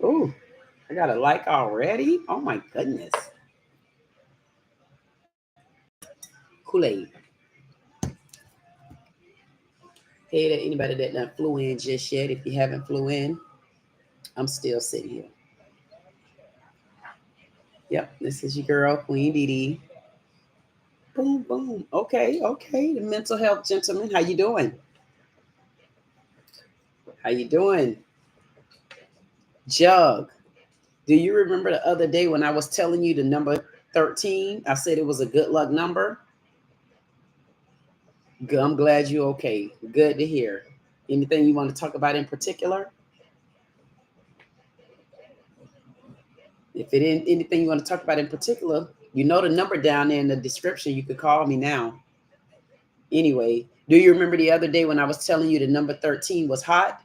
Ooh, I got a like already. Oh my goodness. Kool-Aid. Hey to anybody that done flew in just yet. If you haven't flew in, I'm still sitting here. Yep, this is your girl, Queen Dee Dee. Boom, boom. Okay, okay. The mental health gentleman. How you doing? How you doing? Jug. Do you remember the other day when I was telling you the number 13? I said it was a good luck number. Good. I'm glad you're okay. Good to hear. Anything you want to talk about in particular? If it ain't anything you want to talk about in particular, you know the number down there in the description. You could call me now. Anyway, do you remember the other day when I was telling you the number 13 was hot?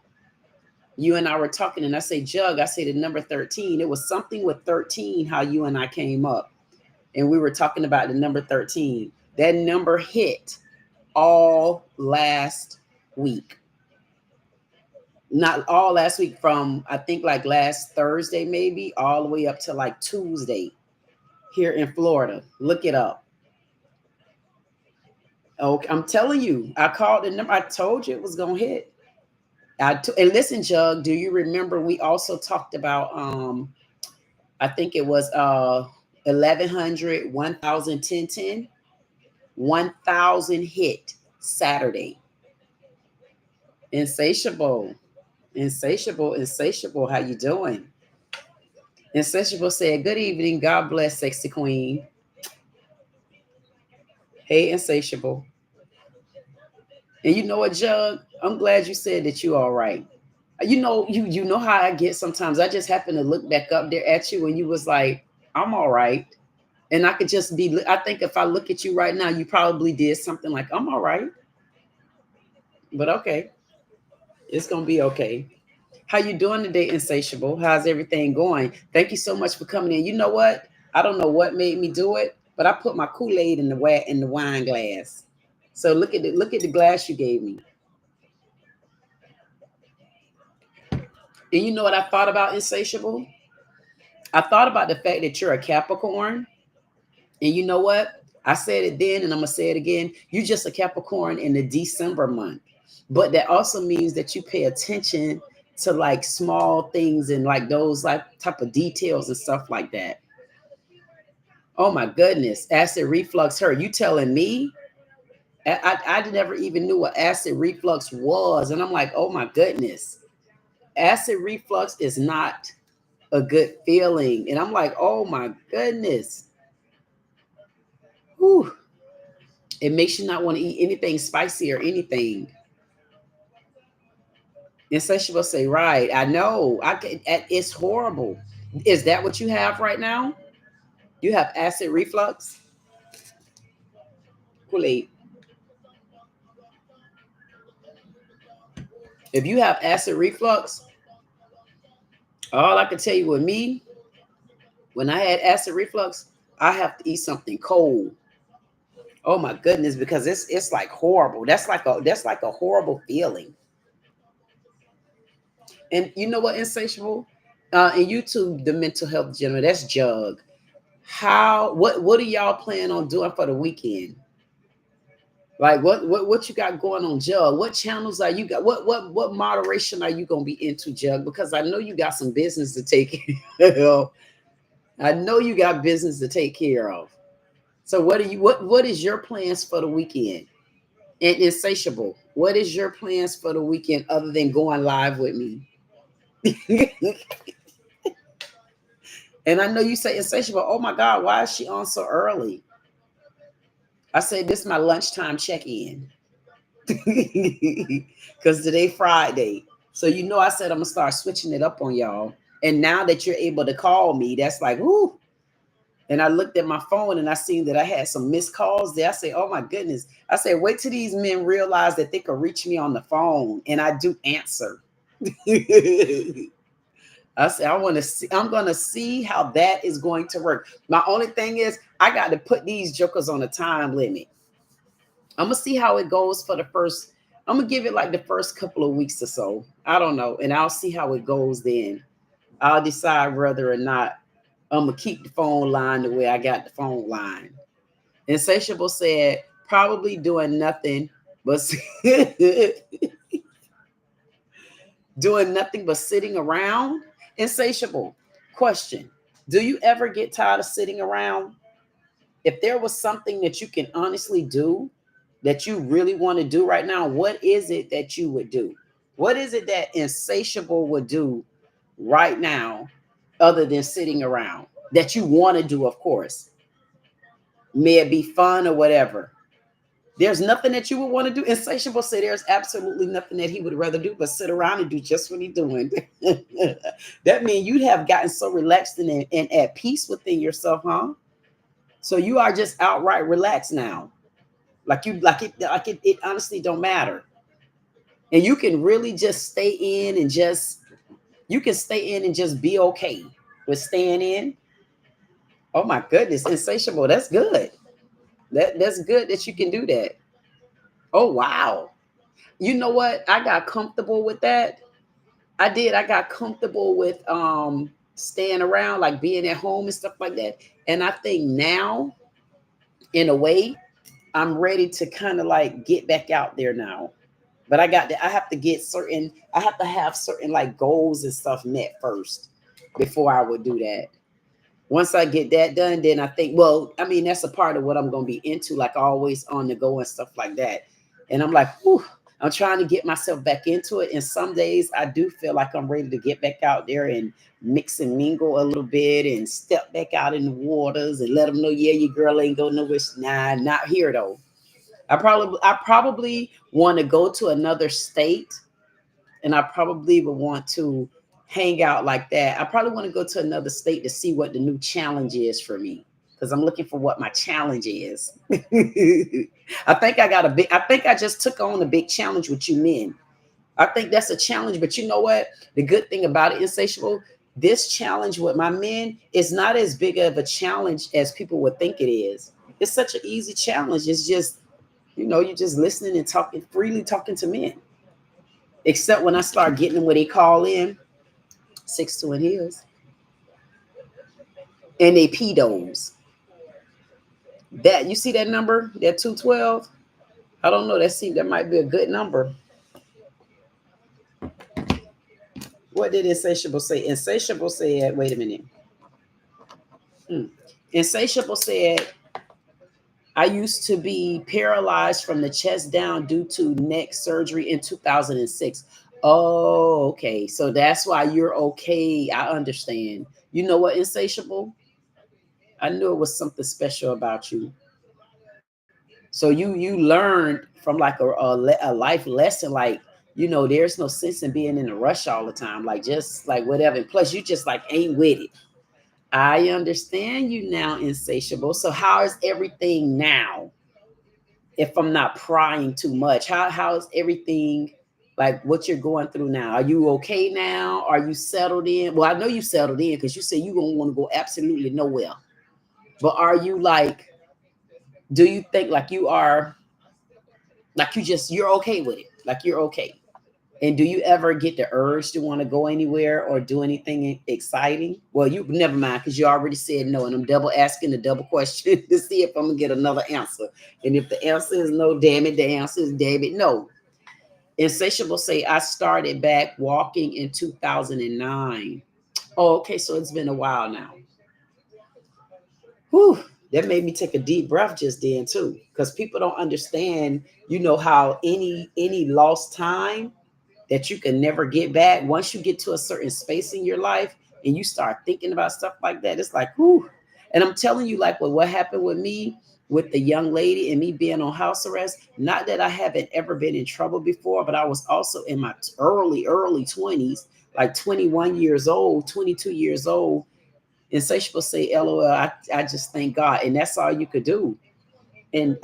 You and I were talking, and I say, Jug, I say the number 13. It was something with 13, how you and I came up. And we were talking about the number 13. That number hit all last week. Not all last week, from I think like last Thursday, maybe all the way up to like Tuesday here in Florida. Look it up. Okay, I'm telling you, I called the number. I told you it was gonna hit. And listen, Jug, do you remember we also talked about I think it was 1100, 1000, 1010, 1000 hit Saturday. Insatiable. Insatiable, insatiable. How you doing? Insatiable said, good evening. God bless, sexy queen. Hey, Insatiable. And you know what, Jug? I'm glad you said that you all right. You know how I get sometimes. I just happen to look back up there at you and you was like, I'm all right. And I could just be, I think if I look at you right now, you probably did something like, I'm all right. But okay. It's going to be okay. How you doing today, Insatiable? How's everything going? Thank you so much for coming in. You know what? I don't know what made me do it, but I put my Kool-Aid in the wine glass. So look at the glass you gave me. And you know what I thought about, Insatiable? I thought about the fact that you're a Capricorn. And you know what? I said it then and I'm going to say it again. You're just a Capricorn in the December month. But that also means that you pay attention to like small things and like those like type of details and stuff like that. Oh my goodness. Acid reflux hurt. You telling me? I never even knew what acid reflux was. And I'm like, oh my goodness. Acid reflux is not a good feeling. And I'm like, oh my goodness. Whew. It makes you not want to eat anything spicy or anything. Insatiable say, right. I know. It's horrible. Is that what you have right now? You have acid reflux? Kool-Aid. If you have acid reflux, all I can tell you with me, when I had acid reflux, I have to eat something cold. Oh my goodness, because it's like horrible. That's like a horrible feeling. And you know what, Insatiable? And YouTube, the mental health gentleman, that's Jug. What do y'all plan on doing for the weekend? Like what you got going on, Jug? What channels are you got? What moderation are you gonna be into, Jug? Because I know you got some business to take care of. I know you got business to take care of. So what is your plans for the weekend? And Insatiable, what is your plans for the weekend other than going live with me? And I know you say Insatiable, oh my God, why is she on so early? I said, this is my lunchtime check-in. Because today Friday. So you know I said I'm going to start switching it up on y'all. And now that you're able to call me, that's like, whoo. And I looked at my phone and I seen that I had some missed calls there. I say, oh my goodness. I said, wait till these men realize that they can reach me on the phone. And I do answer. I said, I'm going to see how that is going to work. My only thing is I got to put these jokers on a time limit. I'm going to see how it goes for the first, I'm going to give it like the first couple of weeks or so. I don't know. And I'll see how it goes then. I'll decide whether or not I'm gonna keep the phone line the way I got the phone line. Insatiable said, probably doing nothing but doing nothing but sitting around. Insatiable. Question. Do you ever get tired of sitting around? If there was something that you can honestly do that you really want to do right now, what is it that you would do? What is it that insatiable would do right now other than sitting around that you want to do, of course? May it be fun or whatever. There's nothing that you would want to do. Insatiable say there's absolutely nothing that he would rather do but sit around and do just what he's doing. That means you'd have gotten so relaxed and at peace within yourself, huh? So you are just outright relaxed now. It honestly don't matter. And you can really just stay in and just you can stay in and just be okay with staying in. Oh my goodness, insatiable. That's good. That's good that you can do that. Oh wow. You know what? I got comfortable with that. I did. I got comfortable with staying around, like being at home and stuff like that. And I think now, in a way, I'm ready to kind of like get back out there now. But I have to get certain, I have to have certain like goals and stuff met first before I would do that. Once I get that done, then I think, well, I mean, that's a part of what I'm going to be into, like always on the go and stuff like that. And I'm like, whew, I'm trying to get myself back into it. And some days I do feel like I'm ready to get back out there and mix and mingle a little bit and step back out in the waters and let them know, yeah, your girl ain't going nowhere. Nah, not here though. I probably want to go to another state, and I probably would want to hang out like that. I probably want to go to another state to see what the new challenge is for me, because I'm looking for what my challenge is. I think I just took on a big challenge with you men. I think that's a challenge, but you know what? The good thing about it, insatiable, this challenge with my men is not as big of a challenge as people would think it is. It's such an easy challenge. It's just, you're just listening and talking freely, talking to men. Except when I start getting them where they call in 6'2" in heels and they pedos. That, you see that number, that 212? I don't know. That might be a good number. What did Insatiable say? Insatiable said, wait a minute. Insatiable said, I used to be paralyzed from the chest down due to neck surgery in 2006. Oh, okay. So that's why you're okay. I understand. You know what, Insatiable? I knew it was something special about you. So you learned from like a life lesson, like, there's no sense in being in a rush all the time, like just like whatever. And plus, you just like ain't with it. I understand you now, Insatiable. So how is everything now? If I'm not prying too much, how's everything? Like what you're going through now? Are you okay now? Are you settled in? Well, I know you settled in because you say you don't want to go absolutely nowhere. But are you like? Do you think like you are? Like you're okay with it? Like you're okay? And do you ever get the urge to want to go anywhere or do anything exciting? Well, you never mind because you already said no, and I'm double asking the double question to see if I'm gonna get another answer. And if the answer is no, damn it, the answer is damn it, no. Insatiable say I started back walking in 2009. Oh, okay, so it's been a while now. Whew, that made me take a deep breath just then too, because people don't understand. How any lost time that you can never get back. Once you get to a certain space in your life and you start thinking about stuff like that, it's like, whoo. And I'm telling you, like, what happened with me with the young lady and me being on house arrest, not that I haven't ever been in trouble before, but I was also in my early 20s, like 21 years old, 22 years old. Insatiable say, LOL, I just thank God. And that's all you could do. And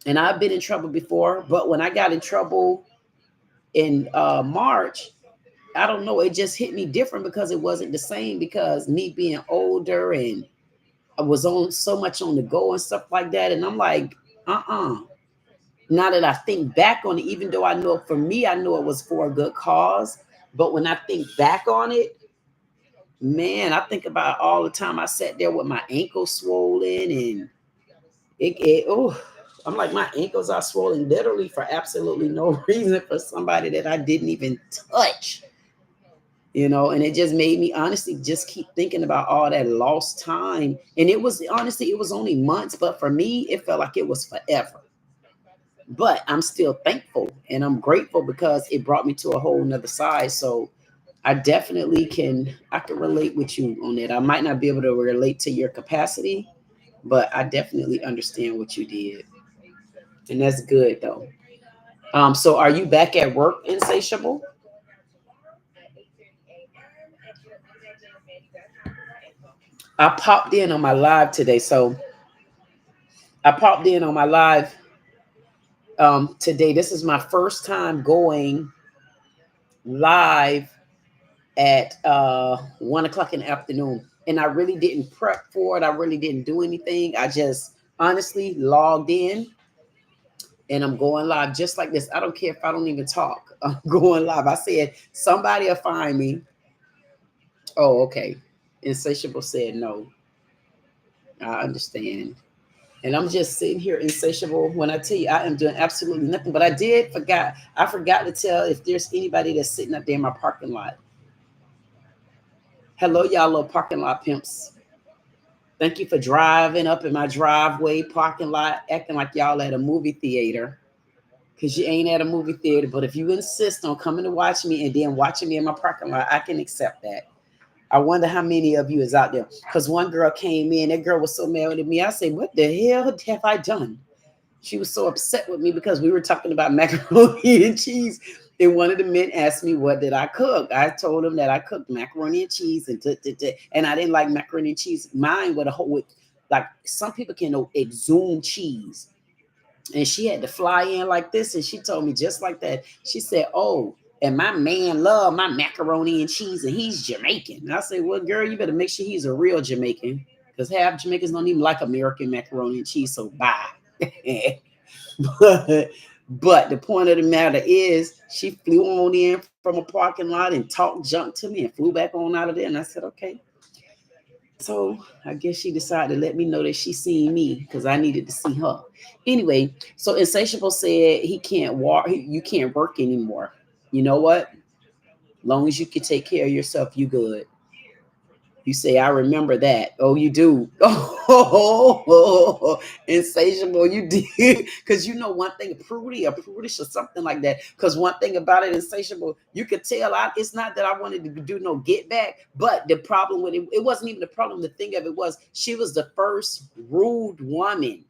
and I've been in trouble before, but when I got in trouble in March, I don't know, it just hit me different because it wasn't the same, because me being older and I was on so much on the go and stuff like that. And I'm like, now that I think back on it, even though I know for me, I know it was for a good cause, But when I think back on it, man, I think about all the time I sat there with my ankles swollen and oh, I'm like, my ankles are swollen literally for absolutely no reason for somebody that I didn't even touch, and it just made me honestly just keep thinking about all that lost time. And it was honestly, it was only months, but for me, it felt like it was forever. But I'm still thankful and I'm grateful because it brought me to a whole nother side. So I can relate with you on that. I might not be able to relate to your capacity, but I definitely understand what you did. And that's good though. So are you back at work, Insatiable? I popped in on my live today. So I popped in on my live today. This is my first time going live at 1 o'clock in the afternoon. And I really didn't prep for it. I really didn't do anything. I just honestly logged in and I'm going live just like this. I don't care if I don't even talk. I'm going live. I said, somebody will find me. Oh, okay. Insatiable said no. I understand. And I'm just sitting here insatiable when I tell you I am doing absolutely nothing. But I forgot to tell if there's anybody that's sitting up there in my parking lot. Hello, y'all little parking lot pimps. Thank you for driving up in my driveway parking lot, acting like y'all at a movie theater. Because you ain't at a movie theater. But if you insist on coming to watch me and then watching me in my parking lot, I can accept that. I wonder how many of you is out there. Because one girl came in, that girl was so mad at me. I said, what the hell have I done? She was so upset with me because we were talking about macaroni and cheese. And one of the men asked me, what did I cook? I told him that I cooked macaroni and cheese and I didn't like macaroni and cheese. Mine with a whole, like some people can exhume cheese. And she had to fly in like this. And she told me just like that. She said, oh, and my man love my macaroni and cheese and he's Jamaican. And I said, well, girl, you better make sure he's a real Jamaican because half Jamaicans don't even like American macaroni and cheese. So bye. but the point of the matter is she flew on in from a parking lot and talked junk to me and flew back on out of there. And I said, okay. So I guess she decided to let me know that she seen me because I needed to see her. Anyway, so Insatiable said he can't walk, you can't work anymore. You know what? Long as you can take care of yourself, you good. You say, I remember that. Oh, you do. Oh, Insatiable, you did. Because you know one thing, Prudy or Prudish or something like that. Because one thing about it, Insatiable, you could tell it's not that I wanted to do no get back, but the problem with it wasn't even the problem. The thing of it was she was the first rude woman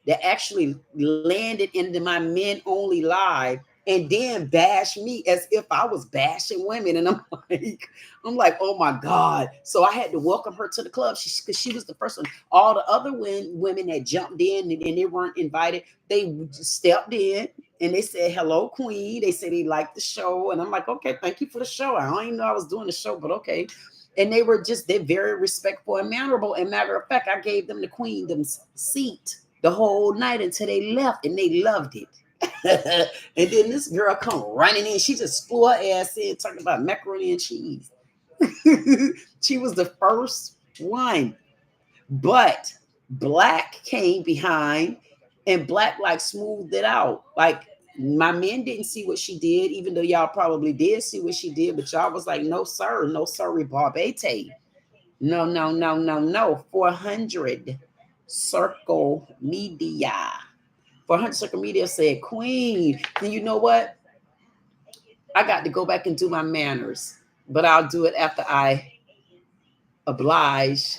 that actually landed into my men only live and then bash me as if I was bashing women. And I'm like, oh my God. So I had to welcome her to the club because she was the first one. All the other women that jumped in and they weren't invited, they stepped in and they said, hello, Queen. They said they liked the show. And I'm like, okay, thank you for the show. I don't even know I was doing the show, but okay. And they're very respectful and mannerable. And matter of fact, I gave them the Queendom's seat the whole night until they left and they loved it. And then this girl come running in. She just flew her ass in talking about macaroni and cheese. She was the first one. But Black came behind and Black like smoothed it out. Like my men didn't see what she did, even though y'all probably did see what she did, but y'all was like, no, sir, no, sorry, Barbate. No, no, no, no, no. 400 Circle Media. 400 Circle Media said, Queen. And you know what? I got to go back and do my manners, but I'll do it after I oblige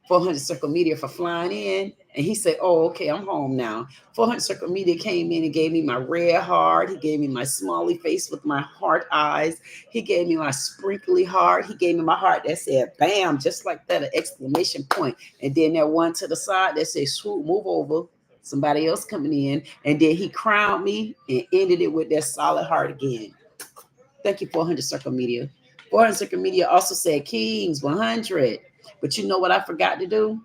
400 Circle Media for flying in. And he said, oh, okay, I'm home now. 400 Circle Media came in and gave me my red heart. He gave me my smiley face with my heart eyes. He gave me my sprinkly heart. He gave me my heart that said, bam, just like that, an exclamation point. And then that one to the side that said, swoop, move over. Somebody else coming in. And then he crowned me and ended it with that solid heart again. Thank you, 400 Circle Media. 400 Circle Media also said Kings 100. But you know what I forgot to do?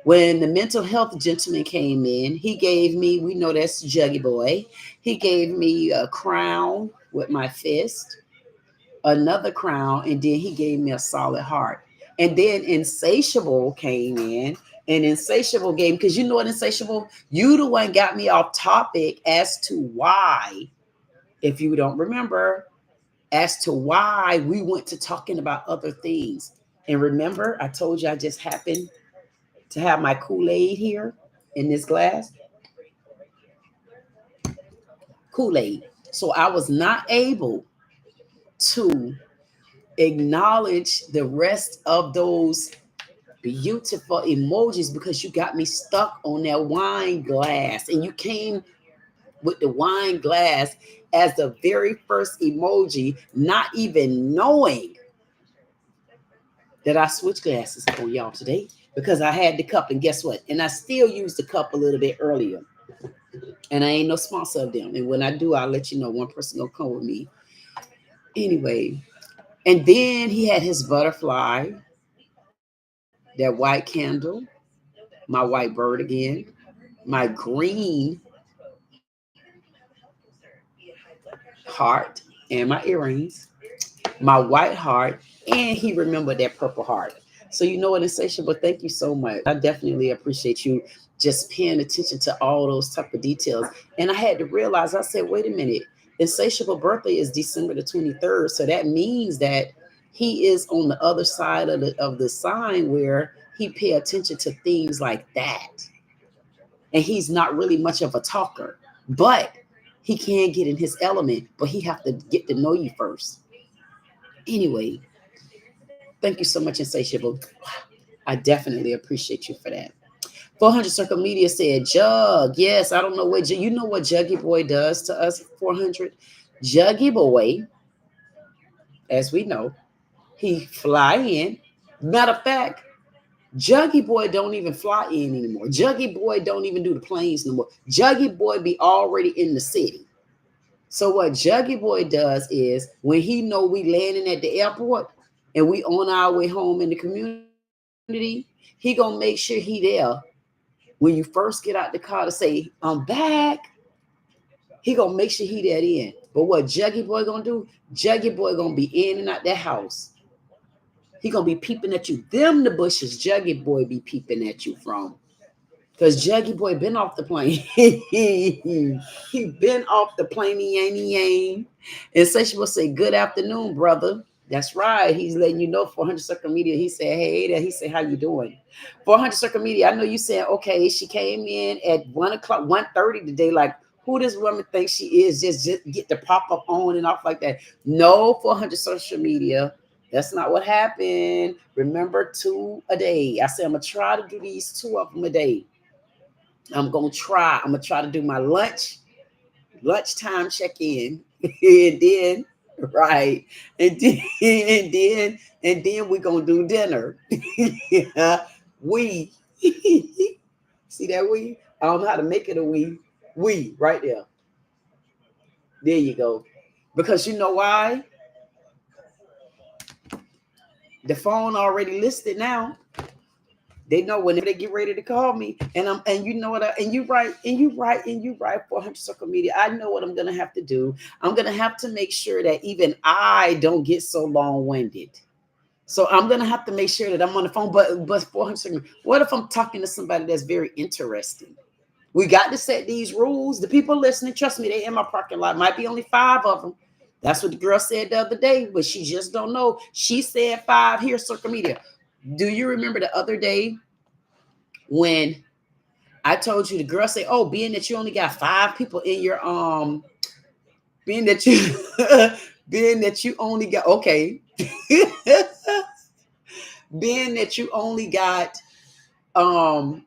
When the mental health gentleman came in, he gave me, we know that's Juggy Boy. He gave me a crown with my fist. another crown, and then he gave me a solid heart. And then insatiable came in, and insatiable gave, because you know what, insatiable, you the one got me off topic as to why, if you don't remember, as to why we went to talking about other things. And remember, I told you I just happened to have my Kool-Aid here in this glass. Kool-Aid. So I was not able to acknowledge the rest of those beautiful emojis because you got me stuck on that wine glass, and you came with the wine glass as the very first emoji, not even knowing that I switched glasses on y'all today because I had the cup, and guess what? And I still used the cup a little bit earlier, and I ain't no sponsor of them. And when I do, I'll let you know. One person gonna come with me anyway. And then he had his butterfly, that white candle, my white bird again, my green heart, and my earrings, my white heart, and he remembered that purple heart. So you know what, insatiable, thank you so much. I definitely appreciate you just paying attention to all those type of details. And I had to realize, I said, wait a minute, insatiable birthday is December the 23rd. So that means that he is on the other side of the sign where he pay attention to things like that. And he's not really much of a talker, but he can get in his element, but he have to get to know you first. Anyway, thank you so much, insatiable. I definitely appreciate you for that. 400 Circle Media said, Jug. Yes, I don't know what, you know what Juggy Boy does to us, 400? Juggy Boy, as we know, he fly in. Matter of fact, Juggy Boy don't even fly in anymore. Juggy Boy don't even do the planes no more. Juggy Boy be already in the city. So what Juggy Boy does is when he know we landing at the airport and we on our way home in the community, he gonna make sure he there when you first get out the car to say, I'm back. He gonna make sure he there in. But what Juggy Boy gonna do? Juggy Boy gonna be in and out that house. He gonna be peeping at you. Them the bushes Juggy Boy be peeping at you from. Because Juggy Boy been off the plane. He been off the plane, yang. And Session will say, good afternoon, brother. That's right. He's letting you know, 400 Circle Media. He said, hey there. He said, how you doing? 400 Circle Media, I know you said, okay, she came in at 1 o'clock, 1:30 today. Like, who this woman thinks she is? Just get the pop-up on and off like that. No, 400 Social Media. That's not what happened. Remember, 2 a day. I said, I'm going to try to do these 2 of them a day. I'm gonna try to do my lunchtime check-in, and then right, and then we're gonna do dinner. Yeah, we see that we. I don't know how to make it a we. We right there. There you go. Because you know why? The phone already listed now. They know whenever they get ready to call me, and you know what, and you right 400 Circle Media. I know what I'm gonna have to do. I'm gonna have to make sure that even I don't get so long-winded. So I'm gonna have to make sure that I'm on the phone. But 400 Circle, what if I'm talking to somebody that's very interesting? We got to set these rules. The people listening, trust me, they in my parking lot. Might be only 5 of them. That's what the girl said the other day, but she just don't know. She said 5 here, Circle Media. Do you remember the other day when I told you, the girl said, oh, being that you only got 5 people in your being that you being that you only got okay. Being that you only got 5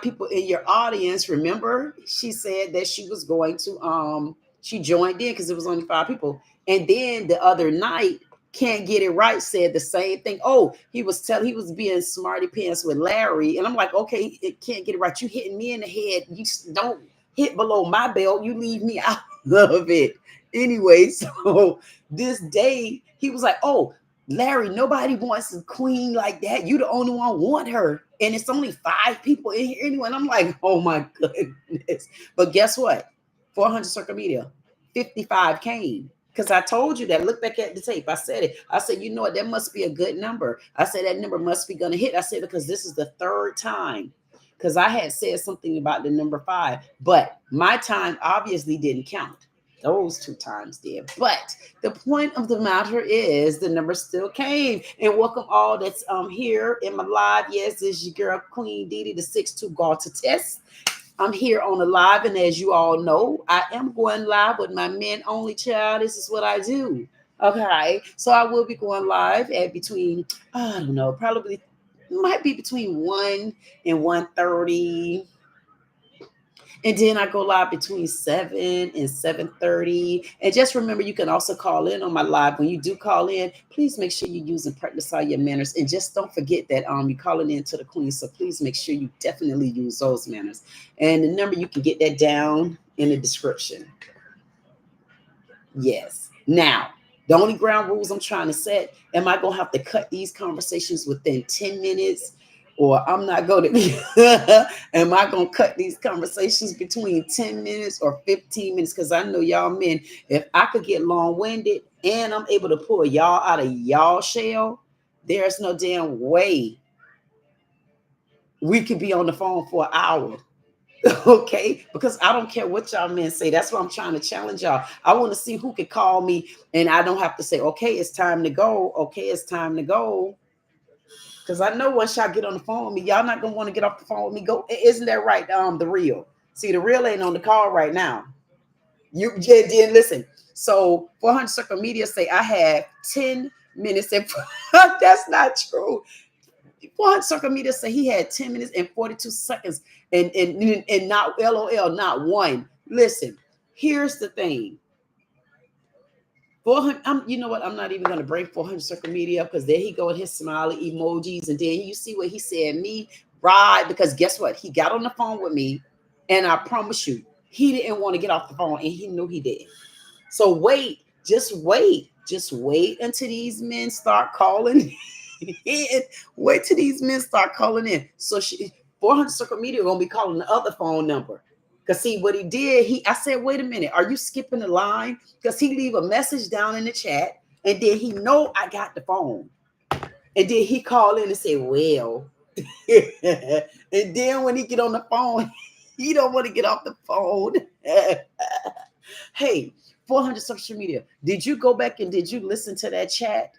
people in your audience, remember she said that she was going to she joined in because it was only 5 people. And then the other night, Can't Get It Right said the same thing. Oh, he was being smarty pants with Larry. And I'm like, okay, it Can't Get It Right. You hitting me in the head. You don't hit below my belt. You leave me out of it. Anyway, so this day he was like, oh, Larry, nobody wants a queen like that. You the only one want her. And it's only 5 people in here anyway. And I'm like, oh my goodness. But guess what? 400 Circle Media, 55 came. Because I told you that. Look back at the tape. I said it. I said, you know what? That must be a good number. I said that number must be going to hit. I said, because this is the third time. Because I had said something about the number 5, but my time obviously didn't count. Those 2 times did. But the point of the matter is the number still came. And welcome all that's here in my live. Yes, this is your girl, Queen Dee Dee, the 6'2" Galta test. I'm here on the live, and as you all know, I am going live with my men only child. This is what I do. Okay, so I will be going live at between, I don't know, probably might be between 1 and 1:30. And then I go live between 7 and 7:30. And just remember, you can also call in on my live. When you do call in, please make sure you use and practice all your manners. And just don't forget that you're calling in to the Queen. So please make sure you definitely use those manners. And the number, you can get that down in the description. Yes. Now, the only ground rules I'm trying to set, am I going to have to cut these conversations within 10 minutes? Or I'm not going to, am I going to cut these conversations between 10 minutes or 15 minutes? Because I know y'all men, if I could get long-winded and I'm able to pull y'all out of y'all shell, there's no damn way we could be on the phone for an hour. Okay, because I don't care what y'all men say. That's what I'm trying to challenge y'all. I want to see who can call me and I don't have to say, okay, it's time to go. Okay, it's time to go. Because I know once y'all get on the phone with me, y'all not gonna want to get off the phone with me. Go, isn't that right? The real. See, the real ain't on the call right now. You didn't listen. So 400 Circle Media say I had 10 minutes and that's not true. 400 Circle Media say he had 10 minutes and 42 seconds and not LOL, not one. Listen, here's the thing. 400, you know what? I'm not even going to bring 400 Circle Media up because there he go with his smiley emojis. And then you see what he said, me, right? Because guess what? He got on the phone with me. And I promise you, he didn't want to get off the phone. And he knew he didn't. So wait, just wait. Just wait until these men start calling in. Wait till these men start calling in. So 400 Circle Media going to be calling the other phone number. Because see what he did, I said, wait a minute, are you skipping the line? Because he leave a message down in the chat, and then he know I got the phone. And then he called in and say, well. And then when he get on the phone, he don't want to get off the phone. Hey, 400 Social Media, did you go back and did you listen to that chat?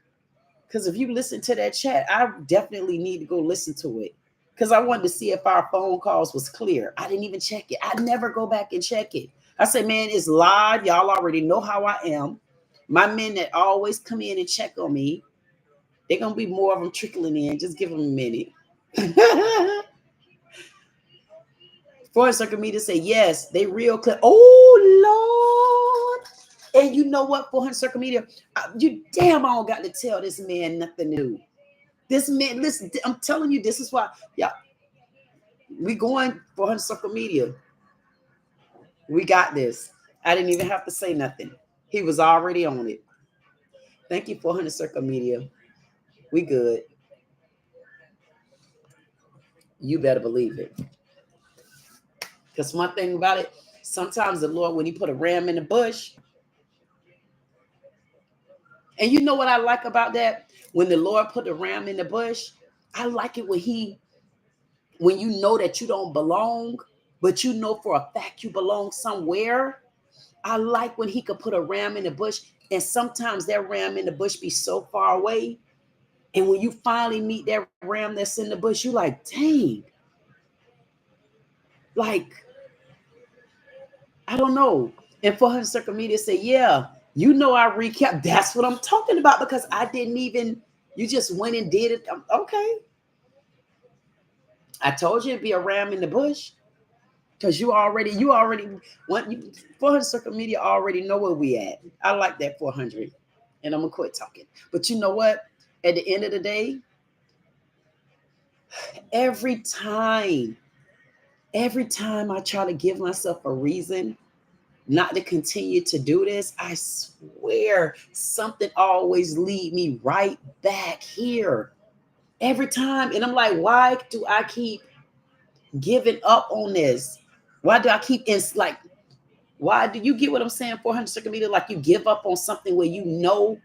Because if you listen to that chat, I definitely need to go listen to it. Because I wanted to see if our phone calls was clear. I didn't even check it. I never go back and check it. I said, man, it's live. Y'all already know how I am. My men that always come in and check on me, they're going to be more of them trickling in. Just give them a minute. 400 Circle Media say, yes, they real clear. Oh, Lord. And you know what, 400 Circle Media, you damn all got to tell this man nothing to do. This man, listen, I'm telling you, this is why, yeah, we going 400 Circle Media. We got this. I didn't even have to say nothing. He was already on it. Thank you, 400 Circle Media. We good. You better believe it. Because one thing about it, sometimes the Lord, when he put a ram in the bush, and you know what I like about that? When the Lord put the ram in the bush, I like it when you know that you don't belong, but you know for a fact you belong somewhere. I like when he could put a ram in the bush, and sometimes that ram in the bush be so far away. And when you finally meet that ram that's in the bush, you like, dang. Like, I don't know. And 400 Circle Media say, yeah, you know I recap. That's what I'm talking about because I didn't even, you just went and did it. Okay. I told you it'd be a ram in the bush. Because you already 400 Circle Media already know where we at. I like that 400. And I'm going to quit talking. But you know what? At the end of the day, every time I try to give myself a reason not to continue to do this, I swear something always lead me right back here. Every time. And I'm like, why do I keep giving up on this? Why do I keep like Why do you get what I'm saying? 400 circle meter, like you give up on something where you know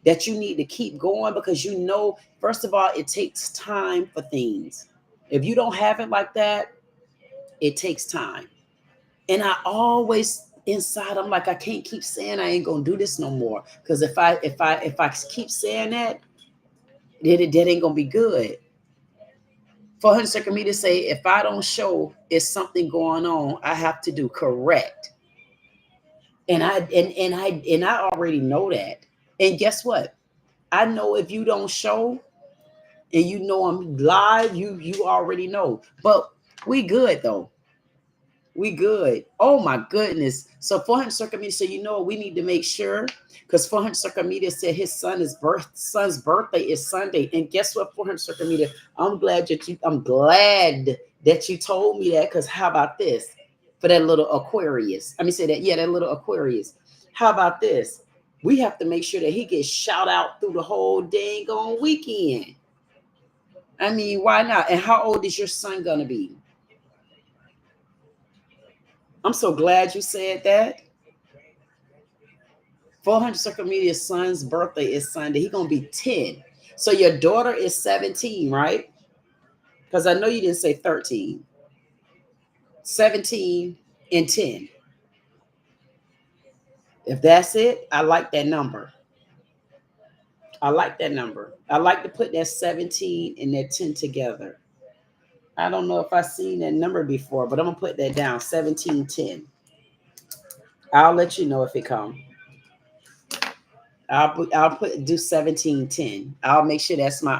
that you need to keep going because you know, first of all, it takes time for things. If you don't have it like that, it takes time. And I always inside, I'm like, I can't keep saying I ain't gonna do this no more. Because if I keep saying that, that ain't gonna be good. 400 circle meter say if I don't show it's something going on, I have to do correct. And I already know that. And guess what? I know if you don't show and you know I'm live, you already know. But we good though. We good. Oh my goodness. So 400 circle meter. So you know what we need to make sure, because 400 circle meter said his son's birthday is Sunday. And guess what, 400 circle meter? I'm glad that you told me that, because how about this? For that little Aquarius. I mean, say that, yeah, that little Aquarius. How about this? We have to make sure that he gets shout out through the whole dang on weekend. I mean, why not? And how old is your son gonna be? I'm so glad you said that. 400 circle media's son's birthday is Sunday. He's gonna be 10. So your daughter is 17, right? Because I know you didn't say 13. 17 and 10. If that's it, I like that number. I like that number. I like to put that 17 and that 10 together. I don't know if I've seen that number before, but I'm gonna put that down. 1710. I'll let you know if it comes. I'll do 1710. I'll make sure that's my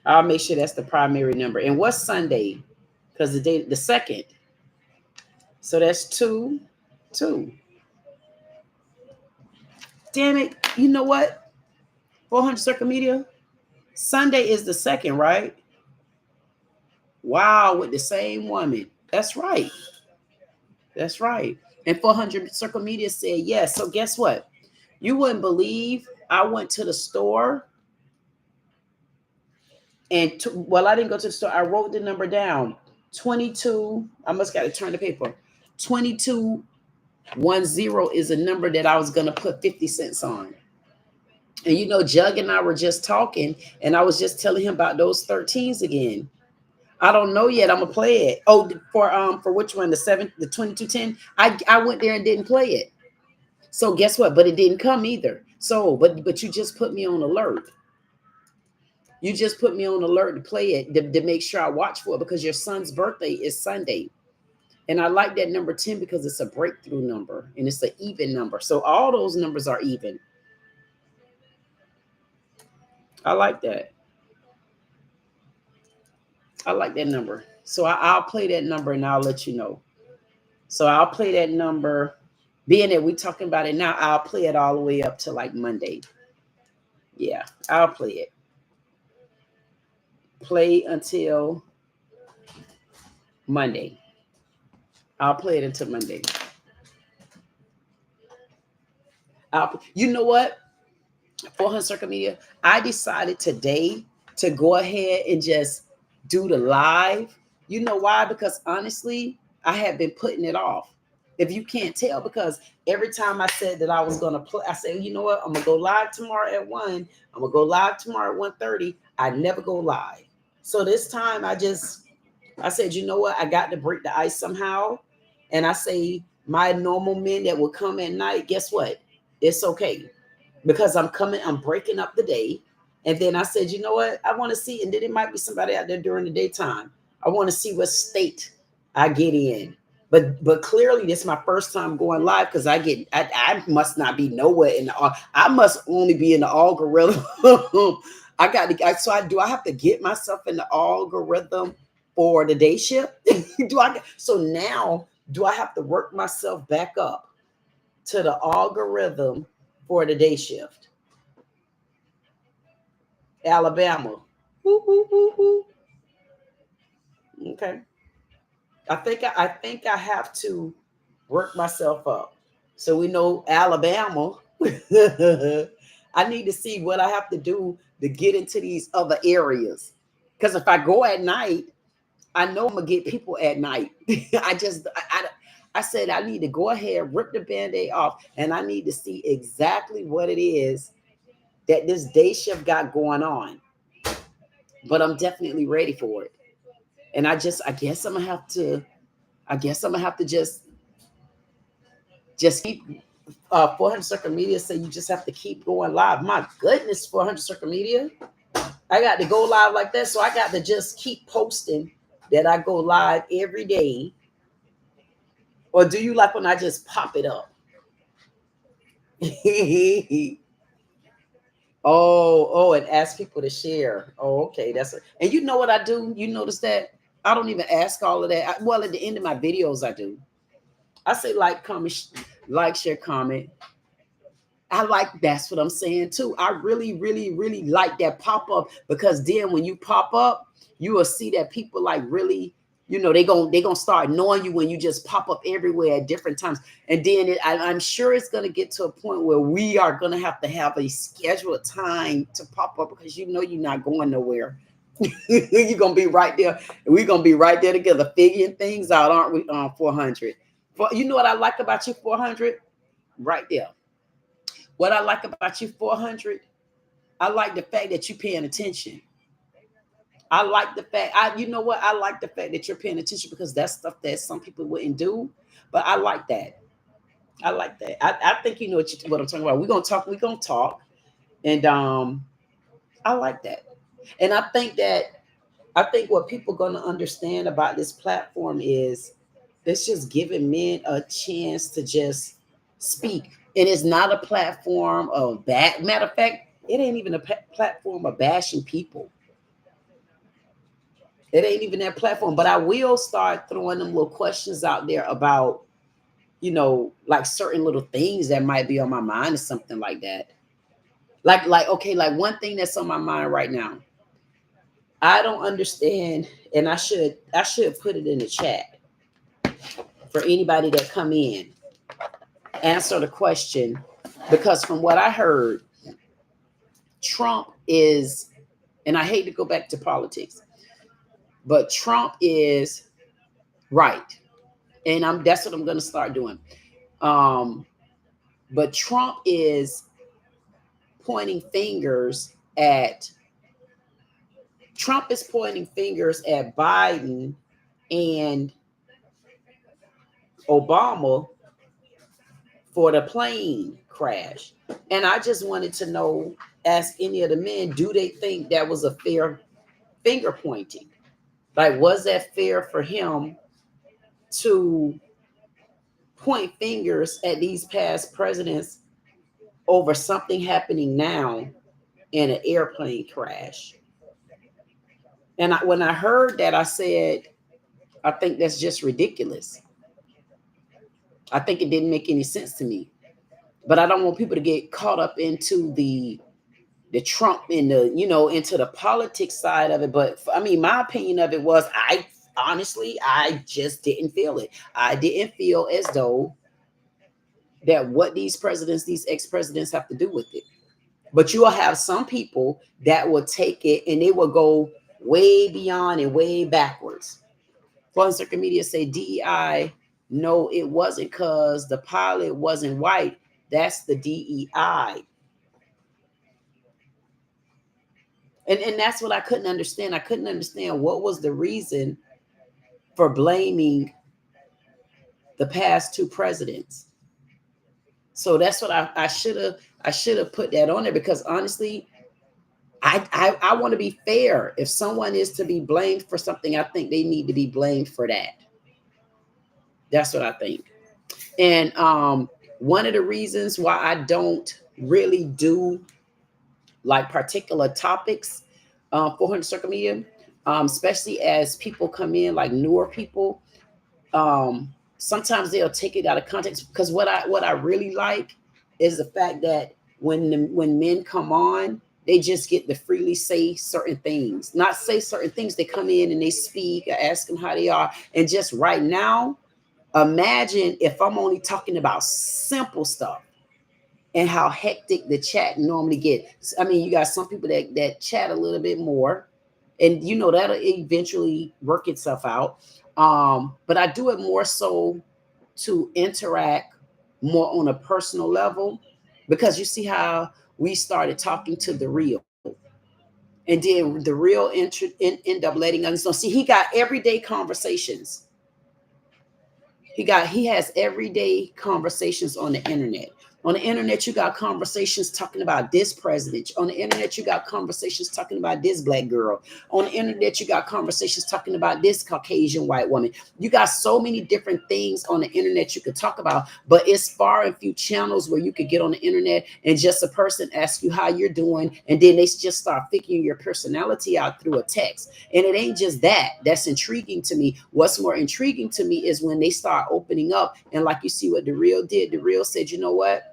I'll make sure that's the primary number. And what's Sunday? Because the second. So that's 2, 2. Damn it. You know what? 400 circle media. Sunday is the second, right? Wow, with the same woman. That's right. That's right. And 400 circle media said yes. So guess what? You wouldn't believe I went to the store and I didn't go to the store. I wrote the number down. 22. I must got to turn the paper. 2210 is a number that I was going to put 50 cents on. And you know, Jug and I were just talking, and I was just telling him about those 13s again. I don't know yet. I'm gonna play it. Oh, for which one? The 2210. I went there and didn't play it. So guess what? But it didn't come either. So, but you just put me on alert. You just put me on alert to play it to make sure I watch for it, because your son's birthday is Sunday. And I like that number 10 because it's a breakthrough number and it's an even number. So all those numbers are even. I like that. I like that number. So I'll play that number and I'll let you know. So I'll play that number. Being that we're talking about it now, I'll play it all the way up to like Monday. Yeah, I'll play it. Play until Monday. I'll play it until Monday. You know what? 400 circle media. I decided today to go ahead and just do the live. You know why? Because honestly, I have been putting it off. If you can't tell, because every time I said that I was going to play, I said, you know what? I'm going to go live tomorrow at 1. I'm going to go live tomorrow at 1:30. I never go live. So this time I said, you know what? I got to break the ice somehow. And I say, my normal men that will come at night, guess what? It's okay. Because I'm breaking up the day. And then I said, you know what? I want to see, and then it might be somebody out there during the daytime. I want to see what state I get in. But clearly this is my first time going live, because I must not be nowhere in the, I must only be in the algorithm. Do I have to get myself in the algorithm for the day shift? So now do I have to work myself back up to the algorithm for the day shift? Alabama. Woo, woo, woo, woo. Okay. I think I have to work myself up. So we know Alabama. I need to see what I have to do to get into these other areas. Because if I go at night, I know I'm gonna get people at night. I said I need to go ahead, rip the band-aid off, and I need to see exactly what it is that this day shift got going on. But I'm definitely ready for it. And I guess I'm gonna have to, just keep 400 Circle Media say you just have to keep going live. My goodness, 400 Circle Media. I got to go live like that. So I got to just keep posting that I go live every day. Or do you like when I just pop it up? And ask people to share. Oh, okay. And you know what I do? You notice that? I don't even ask all of that. Well, at the end of my videos, I do. I say like, comment, like, share, comment. That's what I'm saying too. I really, really, really like that pop up, because then when you pop up, you will see that people like really, they gonna start knowing you when you just pop up everywhere at different times. And then I'm sure it's gonna get to a point where we are gonna have to have a scheduled time to pop up, because you're not going nowhere. You're gonna be right there. We're gonna be right there together, figuring things out, aren't we? 400. You know what I like about you, 400? Right there. What I like about you, 400, I like the fact that you're paying attention. I like the fact, you know what? I like the fact that you're paying attention, because that's stuff that some people wouldn't do. But I like that. I like that. I think you know what I'm talking about. We're gonna talk. And I like that. And I think what people are gonna understand about this platform is it's just giving men a chance to just speak. And it's not a platform of bad. Matter of fact, it ain't even a platform of bashing people. It ain't even that platform. But I will start throwing them little questions out there about, like certain little things that might be on my mind or something like that. Okay, like one thing that's on my mind right now. I don't understand, and I should put it in the chat for anybody that come in. Answer the question, because from what I heard, Trump is, and I hate to go back to politics, but Trump is right, and that's what I'm going to start doing. But Trump is pointing fingers at Biden and Obama for the plane crash. And I just wanted to know, ask any of the men, do they think that was a fair finger pointing? Like, was that fair for him to point fingers at these past presidents over something happening now in an airplane crash? And when I heard that, I said, I think that's just ridiculous. I think it didn't make any sense to me. But I don't want people to get caught up into the Trump and into the politics side of it. But I mean, my opinion of it was, I just didn't feel it. I didn't feel as though that what these ex-presidents have to do with it. But you will have some people that will take it and they will go way beyond and way backwards. Foreign Circuit Media say DEI. No, it wasn't, because the pilot wasn't white. That's the DEI. And that's what I couldn't understand. I couldn't understand what was the reason for blaming the past two presidents. So that's what I should have put that on there, because honestly, I want to be fair. If someone is to be blamed for something, I think they need to be blamed for that. That's what I think. And one of the reasons why I don't really do like particular topics 400 Circle Media, especially as people come in, like newer people, sometimes they'll take it out of context. Because what I really like is the fact that when men come on, they just get to freely say certain things. Not say certain things. They come in and they speak. I ask them how they are. And just right now, imagine if I'm only talking about simple stuff and how hectic the chat normally gets. I mean, you got some people that chat a little bit more, And you know, that'll eventually work itself out. But I do it more so to interact more on a personal level, because you see how we started talking to the real, and then the real end up letting us know. See, he got everyday conversations. He has everyday conversations on the internet. On the internet, you got conversations talking about this president. On the internet, you got conversations talking about this black girl. On the internet, you got conversations talking about this Caucasian white woman. You got so many different things on the internet you could talk about, but it's far and few channels where you could get on the internet and just a person ask you how you're doing, and then they just start figuring your personality out through a text. And it ain't just that. That's intriguing to me. What's more intriguing to me is when they start opening up, and like you see what the real did. The real said, you know what?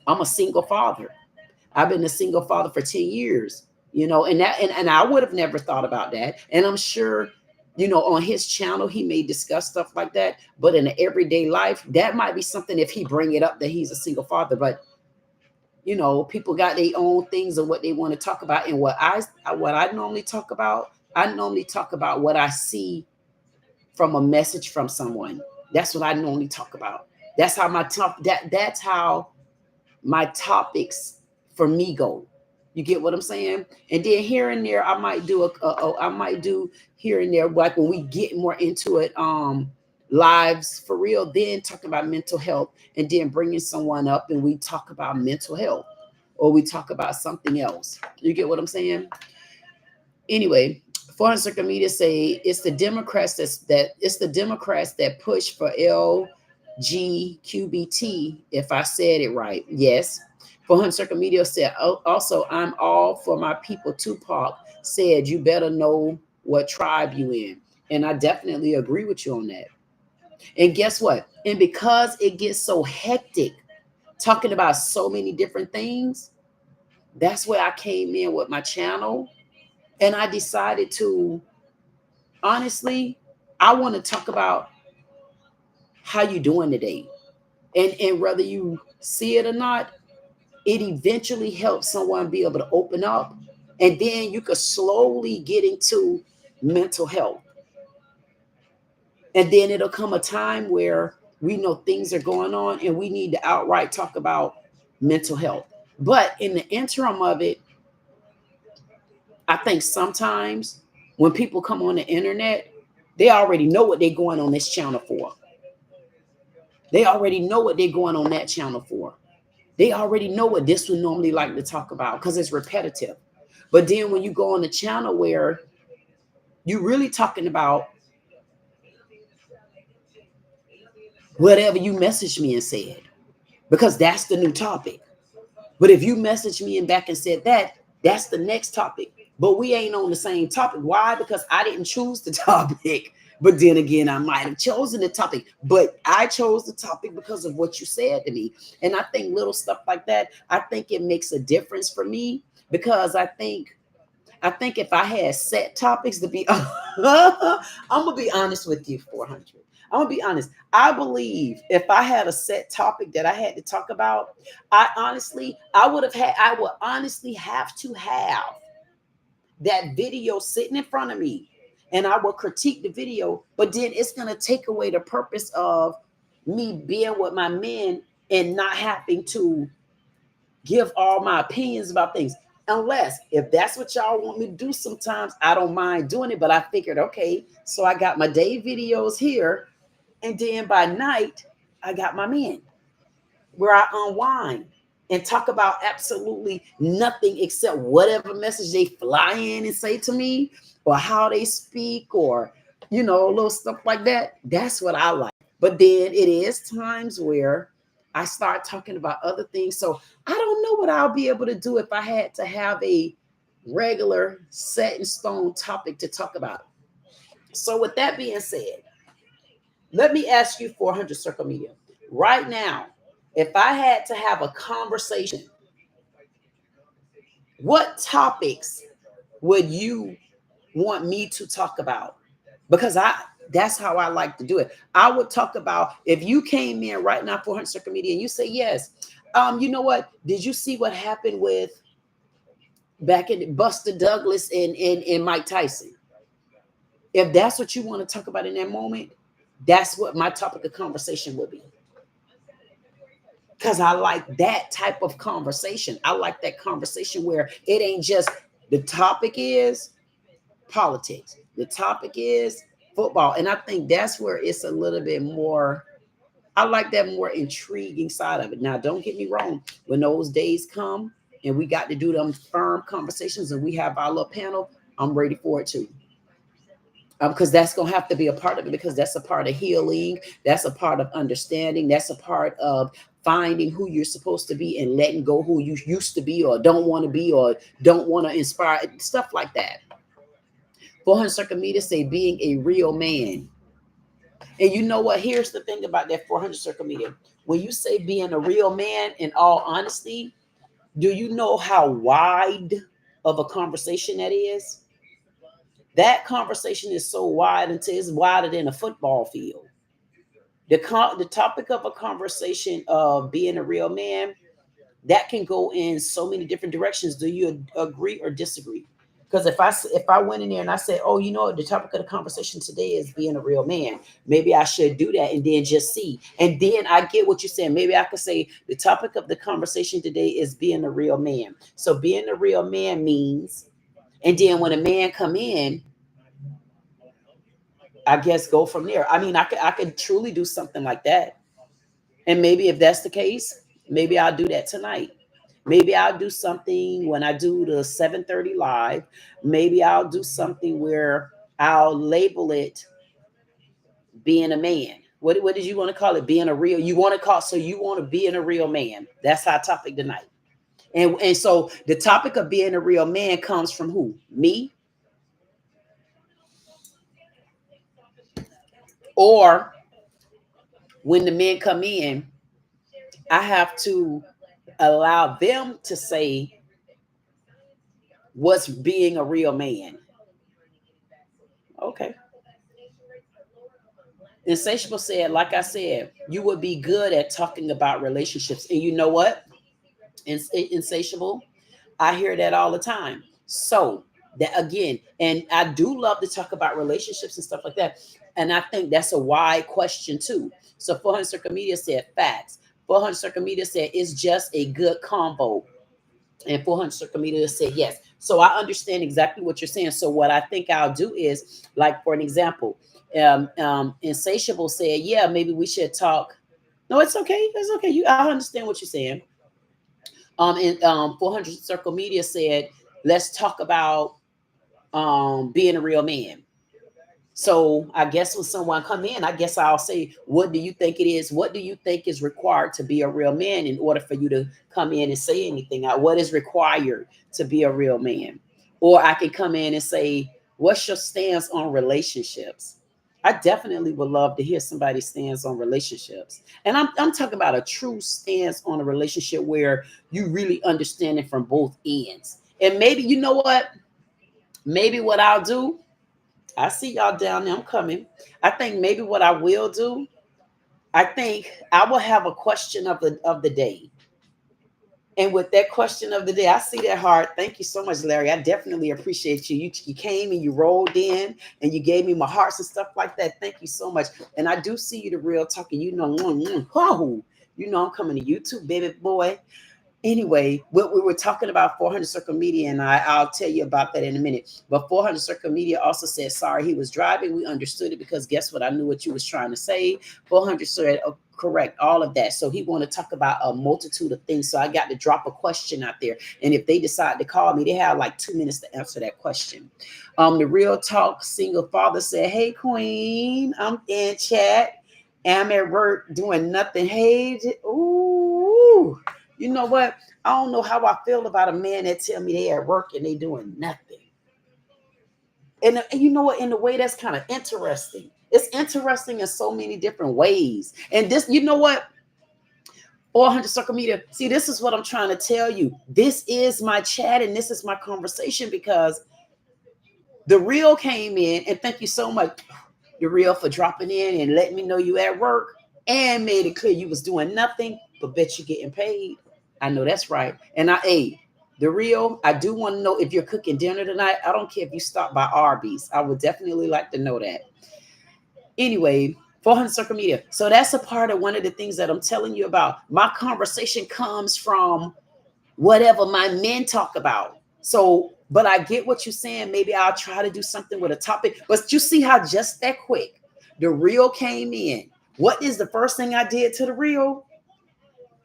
I'm a single father. I've been a single father for 10 years, you know, and I would have never thought about that. And I'm sure, you know, on his channel, he may discuss stuff like that. But in the everyday life, that might be something if he bring it up that he's a single father. But, you know, people got their own things of what they want to talk about. And what I normally talk about, I normally talk about what I see from a message from someone. That's what I normally talk about. That's how that's how my topics for me go. You get what I'm saying? And then here and there, I might do I might do here and there, like when we get more into it, lives for real, then talking about mental health, and then bringing someone up and we talk about mental health, or we talk about something else. You get what I'm saying? Anyway, foreign circuit media say it's the Democrats that push for LGQBT, if I said it right. Yes. 400 Circle Media said, also, I'm all for my people. Tupac said, you better know what tribe you in. And I definitely agree with you on that. And guess what? And because it gets so hectic, talking about so many different things, that's where I came in with my channel. And I decided to, honestly, I want to talk about how you doing today. And whether you see it or not, it eventually helps someone be able to open up, and then you could slowly get into mental health. And then it'll come a time where we know things are going on and we need to outright talk about mental health. But in the interim of it, I think sometimes when people come on the internet, they already know what they're going on this channel for. They already know what they're going on that channel for. They already know what this would normally like to talk about because it's repetitive. But then when you go on the channel where you're really talking about whatever you messaged me and said, because that's the new topic. But if you messaged me and back and said that, that's the next topic. But we ain't on the same topic. Why? Because I didn't choose the topic. But then again, I might have chosen the topic, but I chose the topic because of what you said to me. And I think little stuff like that, I think it makes a difference for me, because I think if I had set topics to be, I'm gonna be honest with you, 400. I'm gonna be honest. I believe if I had a set topic that I had to talk about, I would honestly have to have that video sitting in front of me, and I will critique the video, but then it's going to take away the purpose of me being with my men and not having to give all my opinions about things. Unless, if that's what y'all want me to do sometimes, I don't mind doing it. But I figured, okay, so I got my day videos here, and then by night, I got my men where I unwind and talk about absolutely nothing except whatever message they fly in and say to me, or how they speak, or, you know, little stuff like that. That's what I like. But then it is times where I start talking about other things. So I don't know what I'll be able to do if I had to have a regular set in stone topic to talk about. So with that being said, let me ask you, 400 Circle Media, right now, if I had to have a conversation, what topics would you want me to talk about? Because that's how I like to do it. I would talk about, if you came in right now, 400 Circle Media, and you say, yes, you know what? Did you see what happened with back in Buster Douglas and Mike Tyson. If that's what you want to talk about in that moment, that's what my topic of conversation would be. Because I like that type of conversation. I like that conversation where it ain't just the topic is politics. The topic is football. And I think that's where it's a little bit more, I like that more intriguing side of it. Now, don't get me wrong. When those days come and we got to do them firm conversations and we have our little panel, I'm ready for it too. Because that's going to have to be a part of it, because that's a part of healing. That's a part of understanding. That's a part of finding who you're supposed to be and letting go who you used to be or don't want to be or don't want to inspire, stuff like that. 400 Circle Media say being a real man. And you know what? Here's the thing about that 400 Circle Media. When you say being a real man, in all honesty, do you know how wide of a conversation that is? That conversation is so wide until it's wider than a football field. The topic of a conversation of being a real man, that can go in so many different directions. Do you agree or disagree? Because if I went in there and I said, oh, you know what, the topic of the conversation today is being a real man, maybe I should do that and then just see. And then I get what you're saying. Maybe I could say the topic of the conversation today is being a real man. So being a real man means, and then when a man come in, I guess go from there. I mean, I could truly do something like that. And maybe if that's the case, maybe I'll do that tonight. Maybe I'll do something when I do the 7:30 live. Maybe I'll do something where I'll label it being a man. What did you want to call it? Being a real, you want to call, so you want to be in a real man. That's our topic tonight. And so the topic of being a real man comes from who? Me? Or when the men come in, I have to allow them to say what's being a real man. Okay. Insatiable said, like I said, you would be good at talking about relationships. And you know what? Insatiable, I hear that all the time. So that again, and I do love to talk about relationships and stuff like that. And I think that's a wide question too. So 400 Circle Media said facts. 400 Circle Media said it's just a good combo. And 400 Circle Media said yes. So I understand exactly what you're saying. So what I think I'll do is, like for an example, Insatiable said, yeah, maybe we should talk. No, it's okay. It's okay. I understand what you're saying. And 400 Circle Media said, let's talk about being a real man. So I guess when someone come in, I guess I'll say, what do you think it is? What do you think is required to be a real man in order for you to come in and say anything? What is required to be a real man? Or I can come in and say, what's your stance on relationships? I definitely would love to hear somebody's stance on relationships. And I'm talking about a true stance on a relationship where you really understand it from both ends. And maybe, you know what? Maybe what I'll do, I see y'all down there. I'm coming. I think maybe what I will do, I think I will have a question of the day. And with that question of the day, I see that heart. Thank you so much, Larry. I definitely appreciate you. You came and you rolled in and you gave me my hearts and stuff like that. Thank you so much. And I do see you, the real talking. You know, you know I'm coming to YouTube, baby boy. Anyway, what we were talking about 400 Circle Media, and I'll tell you about that in a minute. But 400 Circle Media also said, sorry, he was driving. We understood it because guess what? I knew what you was trying to say. 400 said, oh, correct, all of that. So he want to talk about a multitude of things. So I got to drop a question out there. And if they decide to call me, they have like 2 minutes to answer that question. The Real Talk single father said, hey, Queen, I'm in chat. I'm at work doing nothing. Hey, ooh. You know what? I don't know how I feel about a man that tell me they at work and they doing nothing. And you know what? In a way, that's kind of interesting. It's interesting in so many different ways. And this, you know what? 400 Circle Media. See, this is what I'm trying to tell you. This is my chat and this is my conversation because the Real came in, and thank you so much, the Real, for dropping in and letting me know you at work and made it clear you was doing nothing, but bet you getting paid. I know that's right. And hey, The real, I do want to know if you're cooking dinner tonight. I don't care if you stop by Arby's. I would definitely like to know that. Anyway, 400 circle media. So that's a part of one of the things that I'm telling you about. My conversation comes from whatever my men talk about. So, but I get what you're saying. Maybe I'll try to do something with a topic. But you see how just that quick the reel came in. What is the first thing I did to the reel?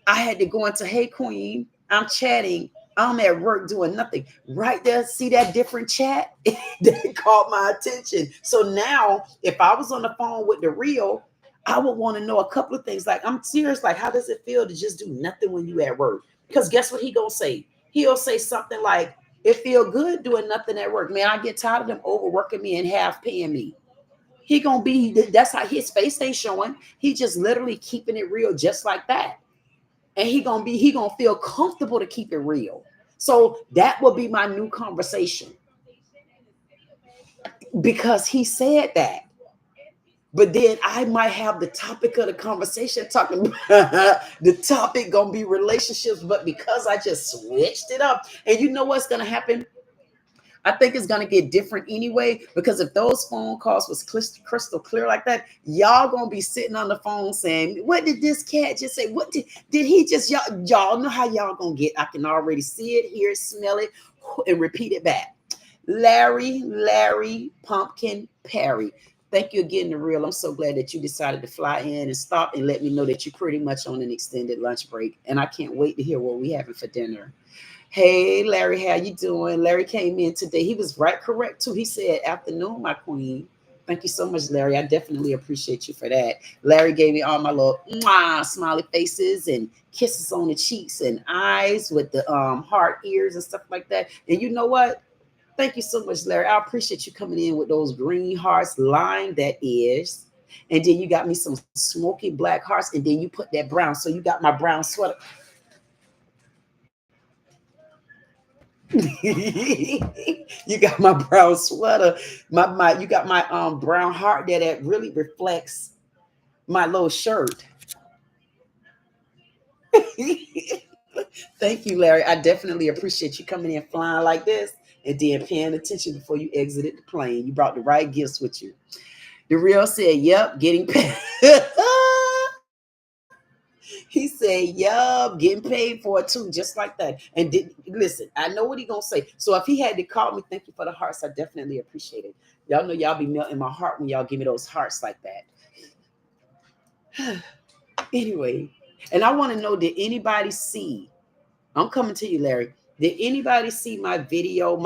I had to go into, hey, Queen, I'm chatting. I'm at work doing nothing. Right there, see that different chat? That caught my attention. So now, if I was on the phone with the reel, I would want to know a couple of things. Like, I'm serious. Like, how does it feel to just do nothing when you at work? Because guess what he gonna say? He'll say something like, it feel good doing nothing at work. Man, I get tired of them overworking me and half paying me. He gonna be, that's how his face ain't showing. He just literally keeping it real just like that. And he gonna feel comfortable to keep it real. So that will be my new conversation, because he said that. But then I might have the topic of the conversation talking about the topic gonna be relationships, but because I just switched it up, and you know what's gonna happen? I think it's gonna get different anyway, because if those phone calls was crystal clear like that, y'all gonna be sitting on the phone saying, "What did this cat just say? What did he just?" Y'all know how y'all gonna get. I can already see it, hear it, smell it, and repeat it back. Larry Pumpkin Perry. Thank you again, the real. I'm so glad that you decided to fly in and stop and let me know that you're pretty much on an extended lunch break, and I can't wait to hear what we having for dinner. Hey, Larry, how you doing? Larry came in today. He was right correct, too. He said, afternoon, my queen. Thank you so much, Larry. I definitely appreciate you for that. Larry gave me all my little smiley faces and kisses on the cheeks and eyes with the heart ears and stuff like that. And you know what? Thank you so much, Larry. I appreciate you coming in with those green hearts, line that is. And then you got me some smoky black hearts, and then you put that brown. So you got my brown sweater. You got my brown sweater, my you got my brown heart there that really reflects my little shirt. Thank you, Larry. I definitely appreciate you coming in flying like this and then paying attention before you exited the plane. You brought the right gifts with you. The real said, "Yep, getting paid." He said, "Yup, getting paid for it too," just like that. And listen, I know what he gonna say. So if he had to call me, thank you for the hearts. I definitely appreciate it. Y'all know y'all be melting my heart when y'all give me those hearts like that. Anyway, and I want to know, did anybody see? I'm coming to you, Larry. Did anybody see my video?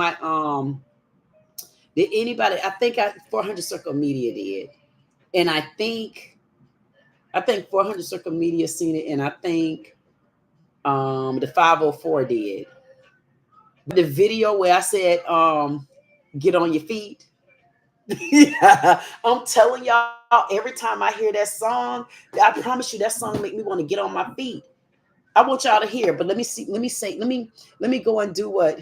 Did anybody? I think 400 Circle Media did, and I think 400 Circle Media seen it, and I think the 504 did. The video where I said, get on your feet. Yeah, I'm telling y'all, every time I hear that song, I promise you that song make me want to get on my feet. I want y'all to hear, but let me go and do what.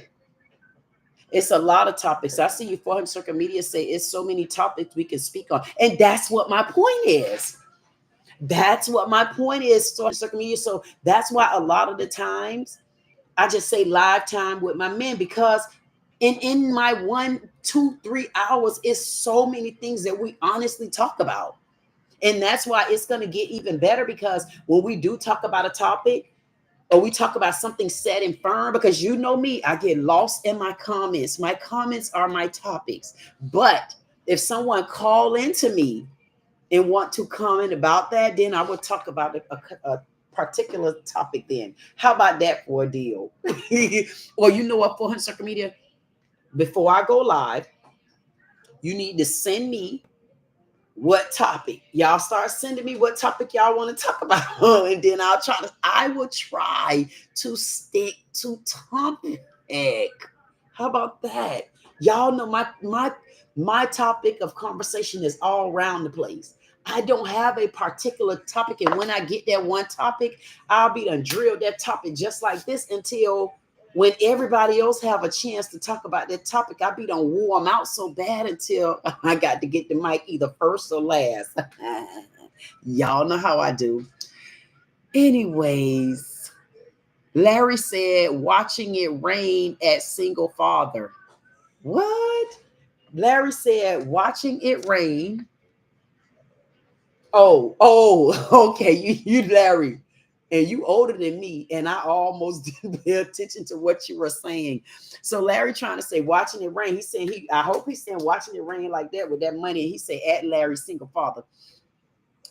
It's a lot of topics. I see you 400 Circle Media say it's so many topics we can speak on. And that's what my point is. That's what my point is, Circle Media. So that's why a lot of the times I just say live time with my men, because in my 1, 2, 3 hours is so many things that we honestly talk about. And that's why it's going to get even better, because when we do talk about a topic or we talk about something set and firm, because you know me, I get lost in my comments. My comments are my topics. But if someone call into me and want to comment about that, then I would talk about a particular topic then. How about that for a deal? Or you know what, 400 Circle Media, before I go live, you need to send me what topic. Y'all start sending me what topic y'all want to talk about. And then I will try to stick to topic. How about that? Y'all know my topic of conversation is all around the place. I don't have a particular topic. And when I get that one topic, I'll be done drilled that topic just like this until when everybody else have a chance to talk about that topic, I be done wore them out so bad until I got to get the mic either first or last. Y'all know how I do. Anyways, Larry said, watching it rain at single father. What? Larry said, watching it rain. Oh, okay. You Larry. And you older than me, and I almost didn't pay attention to what you were saying. So Larry trying to say watching it rain. He said I hope he's saying watching it rain like that with that money. He said at Larry single father.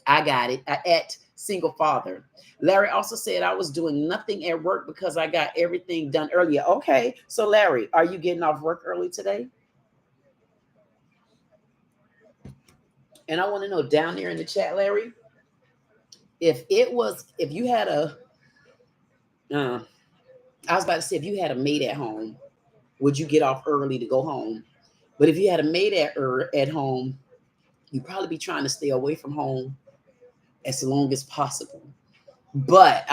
I got it. At single father. Larry also said I was doing nothing at work because I got everything done earlier. Okay. So Larry, are you getting off work early today? And I want to know down there in the chat, Larry, if you had I was about to say, if you had a maid at home, would you get off early to go home? But if you had a maid at home, you'd probably be trying to stay away from home as long as possible. But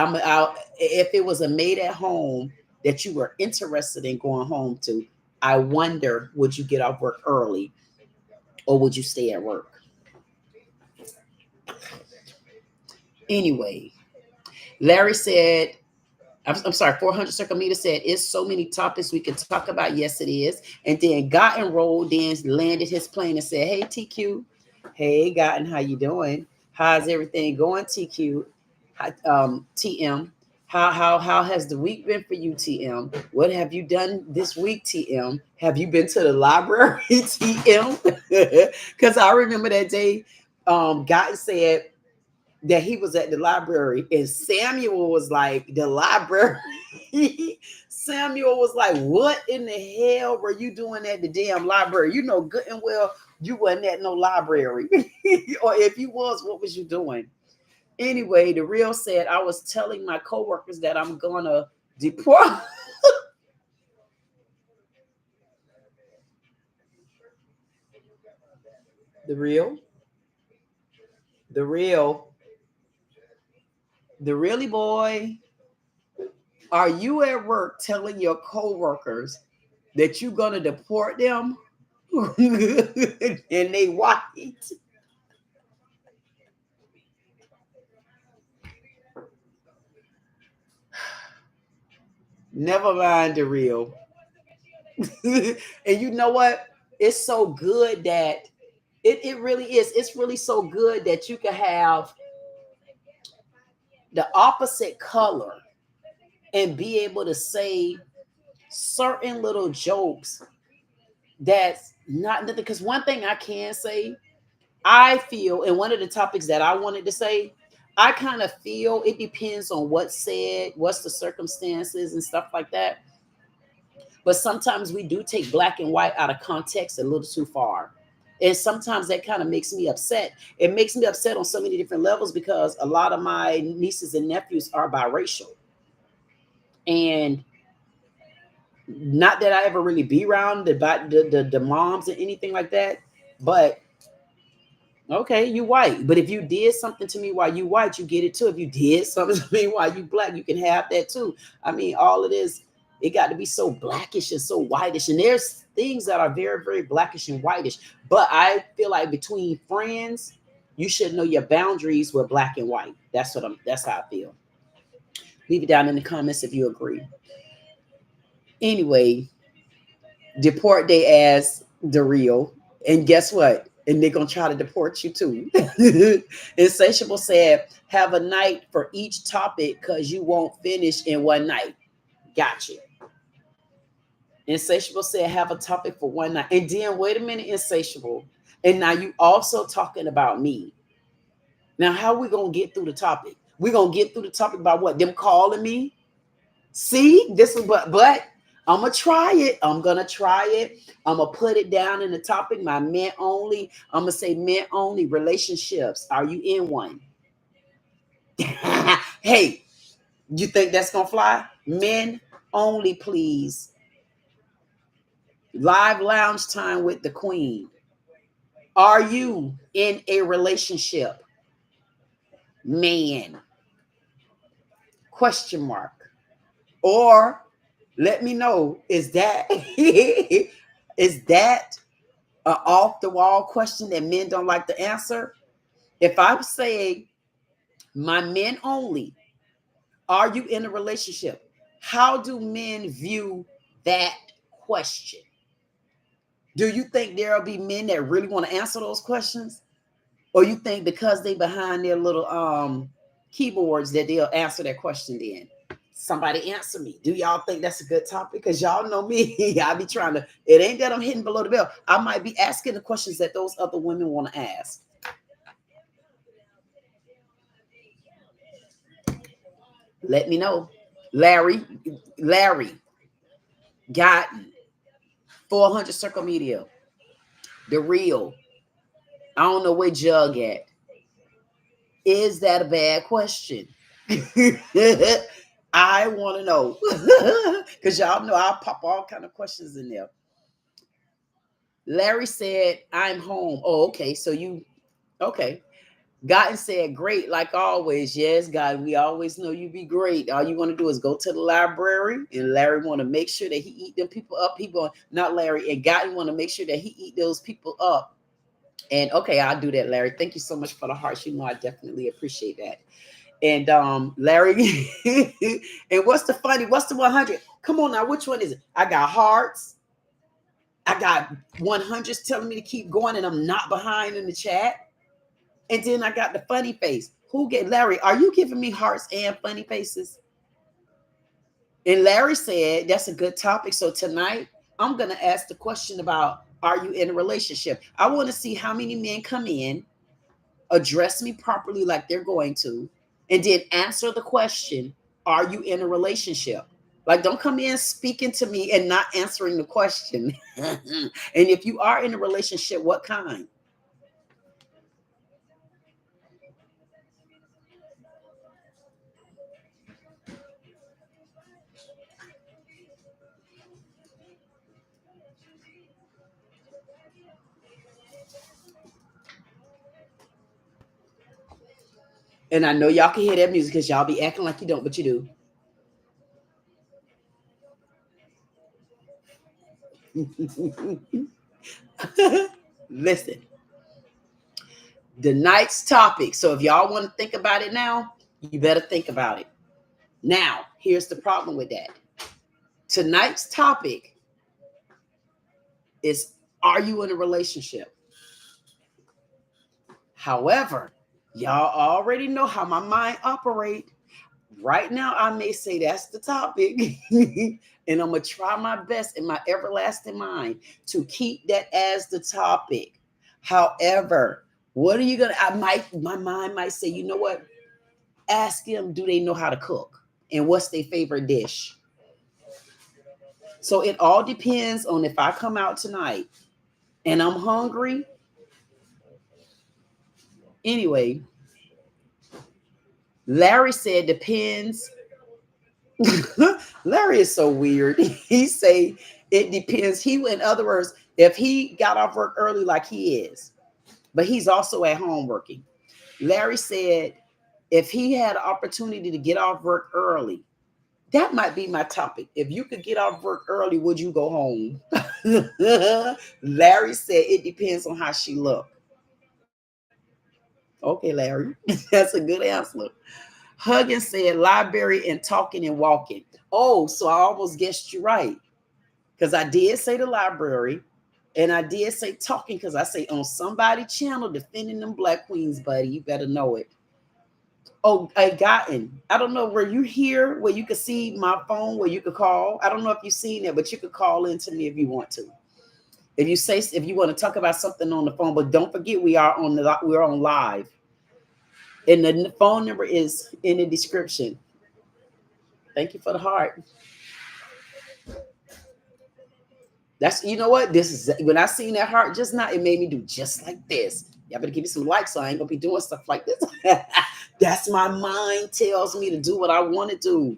if it was a maid at home that you were interested in going home to, I wonder, would you get off work early or would you stay at work? Anyway, Larry said, I'm sorry, 400 Circle Meter said, it's so many topics we can talk about. Yes, it is. And then Gotten rolled in, landed his plane and said, hey, TQ. Hey, Gotten, how you doing? How's everything going, TQ? TM. How has the week been for you, TM? What have you done this week, TM? Have you been to the library, TM? Because I remember that day Gotten said that he was at the library and Samuel was like, the library. Samuel was like, what in the hell were you doing at the damn library? You know good and well you wasn't at no library. Or if you was, what was you doing? Anyway, the real said, I was telling my coworkers that I'm gonna deport. The real, the real, the really boy. Are you at work telling your coworkers that you're gonna deport them? And they white? Never mind the real. And you know what? It's so good that it really is. It's really so good that you can have the opposite color and be able to say certain little jokes that's not nothing. Because one thing I can say, I feel, and one of the topics that I wanted to say, I kind of feel it depends on what's said, what's the circumstances and stuff like that. But sometimes we do take black and white out of context a little too far. And sometimes that kind of makes me upset. It makes me upset on so many different levels because a lot of my nieces and nephews are biracial. And not that I ever really be around the moms and anything like that, but okay, you white. But if you did something to me while you white, you get it too. If you did something to me while you black, you can have that too. I mean, all of this, it got to be so blackish and so whitish. And there's things that are very, very blackish and whitish. But I feel like between friends, you should know your boundaries with black and white. That's how I feel. Leave it down in the comments if you agree. Anyway, deport they ass the real. And guess what? And they're gonna try to deport you too. Insatiable said, have a night for each topic because you won't finish in one night. Gotcha. Insatiable said, have a topic for one night. And then wait a minute, Insatiable. And now you also talking about me. Now, how are we gonna get through the topic? We're gonna get through the topic by what? Them calling me? See, this is but I'm gonna try it. I'm gonna try it. I'm gonna put it down in the topic. My men only. I'm gonna say men only relationships. Are you in one? Hey, you think that's gonna fly? Men only, please. Live lounge time with the queen. Are you in a relationship? Man. Question mark. Or let me know, is that is that an off the wall question that men don't like to answer? If I say my men only, are you in a relationship? How do men view that question? Do you think there'll be men that really want to answer those questions? Or you think because they behind their little keyboards that they'll answer that question then? Somebody answer me. Do y'all think that's a good topic? Because y'all know me. I be trying to, it ain't that I'm hitting below the belt. I might be asking the questions that those other women want to ask. Let me know. Larry got 400 circle media. The real. I don't know where Jug at. Is that a bad question? I want to know. Because y'all know I'll pop all kind of questions in there. Larry said, I'm home. Oh, okay. So you, okay. Gotten said, great, like always. Yes, God, we always know you be great. All you want to do is go to the library, and Larry want to make sure that he eat them people up. People, not Larry, and Gotten want to make sure that he eat those people up. And okay, I'll do that, Larry. Thank you so much for the hearts. You know, I definitely appreciate that. And Larry, and what's the 100? Come on now, which one is it? I got hearts. I got 100s telling me to keep going, and I'm not behind in the chat. And then I got the funny face. Who get Larry? Are you giving me hearts and funny faces? And Larry said that's a good topic. So tonight I'm gonna ask the question about, are you in a relationship? I want to see how many men come in, address me properly like they're going to, and then answer the question, are you in a relationship? Like, don't come in speaking to me and not answering the question. And if you are in a relationship, what kind? And I know y'all can hear that music because y'all be acting like you don't, but you do. Listen, the night's topic. So if y'all want to think about it now, you better think about it. Now, here's the problem with that. Tonight's topic is, are you in a relationship? However, y'all already know how my mind operates. Right now, I may say that's the topic. And I'm going to try my best in my everlasting mind to keep that as the topic. However, what are you going to, my mind might say, you know what? Ask them, do they know how to cook? And what's their favorite dish? So it all depends on if I come out tonight and I'm hungry. Anyway, Larry said depends. Larry is so weird. He say it depends. He, in other words, if he got off work early like he is, but he's also at home working. Larry said if he had an opportunity to get off work early, that might be my topic. If you could get off work early, would you go home? Larry said it depends on how she looked. Okay, Larry, that's a good answer. Huggins said library and talking and walking. Oh, so I almost guessed you right. Because I did say the library and I did say talking, because I say on somebody's channel defending them black queens, buddy. You better know it. Oh, I gotten. I don't know, were you here where you could see my phone where you could call? I don't know if you've seen it, but you could call in to me if you want to. If you want to talk about something on the phone, but don't forget we're on live. And the phone number is in the description. Thank you for the heart. That's, you know what? This is, when I seen that heart just now, it made me do just like this. Y'all better give me some likes, so I ain't gonna be doing stuff like this. That's my mind tells me to do what I want to do.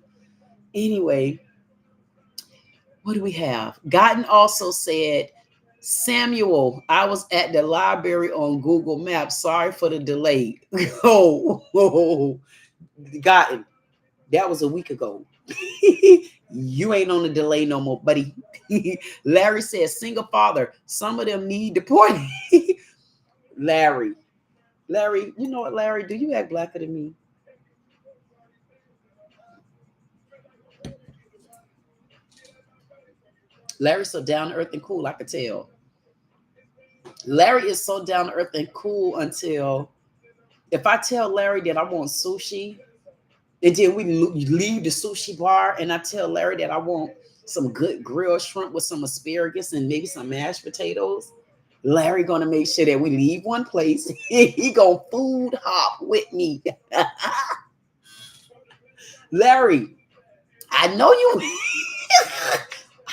Anyway, what do we have? Gotten also said, Samuel, I was at the library on Google Maps. Sorry for the delay. Oh, Gotten. That was a week ago. You ain't on the delay no more, buddy. Larry says, single father. Some of them need deporting. Larry, you know what, Larry? Do you act blacker than me? Larry's so down to earth and cool, I could tell. Larry is so down to earth and cool until if I tell Larry that I want sushi, and then we leave the sushi bar, and I tell Larry that I want some good grilled shrimp with some asparagus and maybe some mashed potatoes, Larry gonna make sure that we leave one place. He gonna food hop with me. Larry, I know you.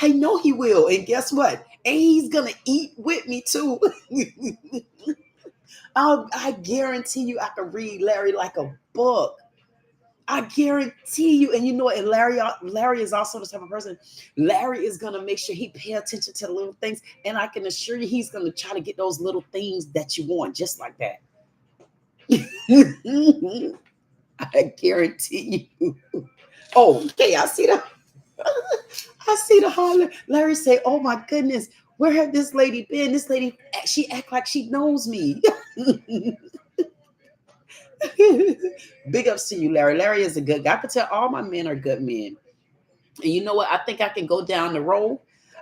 I know he will. And guess what? And he's gonna eat with me too. I guarantee you I can read Larry like a book. I guarantee you. And you know what? And Larry is also the type of person. Larry is gonna make sure he pay attention to the little things. And I can assure you he's gonna try to get those little things that you want, just like that. I guarantee you. Oh, okay, I see that. I see the holler. Larry say, "Oh my goodness, where have this lady been? This lady, she act like she knows me." Big ups to you, Larry. Larry is a good guy. I could tell all my men are good men. And you know what? I think I can go down the road.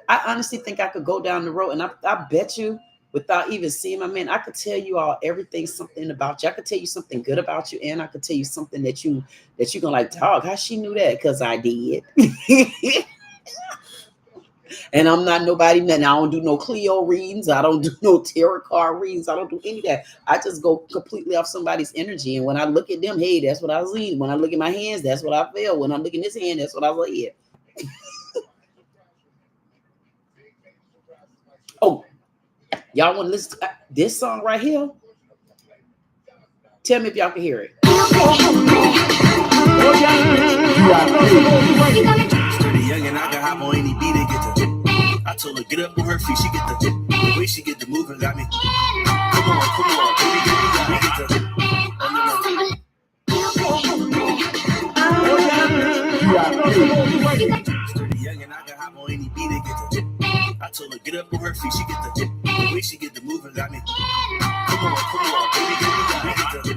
I honestly think I could go down the road, and I bet you, without even seeing my man, I could tell you all everything, something about you. I could tell you something good about you, and I could tell you something that you're gonna like, dog, how she knew that? Because I did. And I'm not nobody, nothing. I don't do no Clio readings. I don't do no tarot card readings. I don't do any of that. I just go completely off somebody's energy. And when I look at them, hey, that's what I see. When I look at my hands, that's what I feel. When I'm looking at this hand, that's what I see. Oh, y'all want to listen to this song right here? Tell me if y'all can hear it. I told her get up on her feet, she get the way she get the moving got me. Come on, baby, get the. Young and I can hop on any beat and get the. I told her get up on her feet, she get the way she get the moving got me. Come on, baby, get the.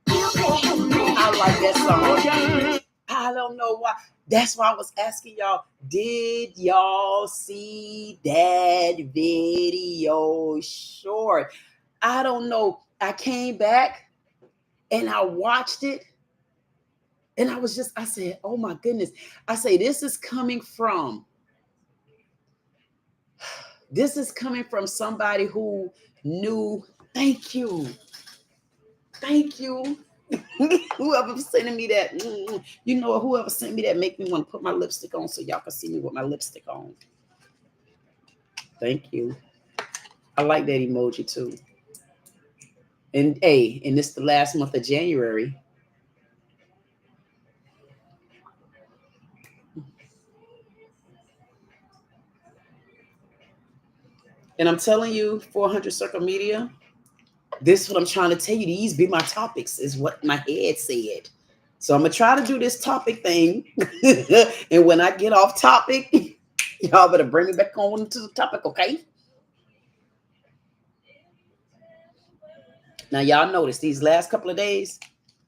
I like that song. I don't know why. That's why I was asking y'all, did y'all see that video short? I don't know. I came back and I watched it. And I said, oh my goodness. I say, this is coming from somebody who knew. Thank you. Thank you. Whoever sending me that, you know, whoever sent me that make me want to put my lipstick on so y'all can see me with my lipstick on. Thank you. I like that emoji too. And hey, and it's the last month of January. And I'm telling you, 400 Circle Media, this is what I'm trying to tell you. These be my topics, is what my head said. So I'm going to try to do this topic thing. And when I get off topic, y'all better bring me back on to the topic, okay? Now, y'all notice these last couple of days,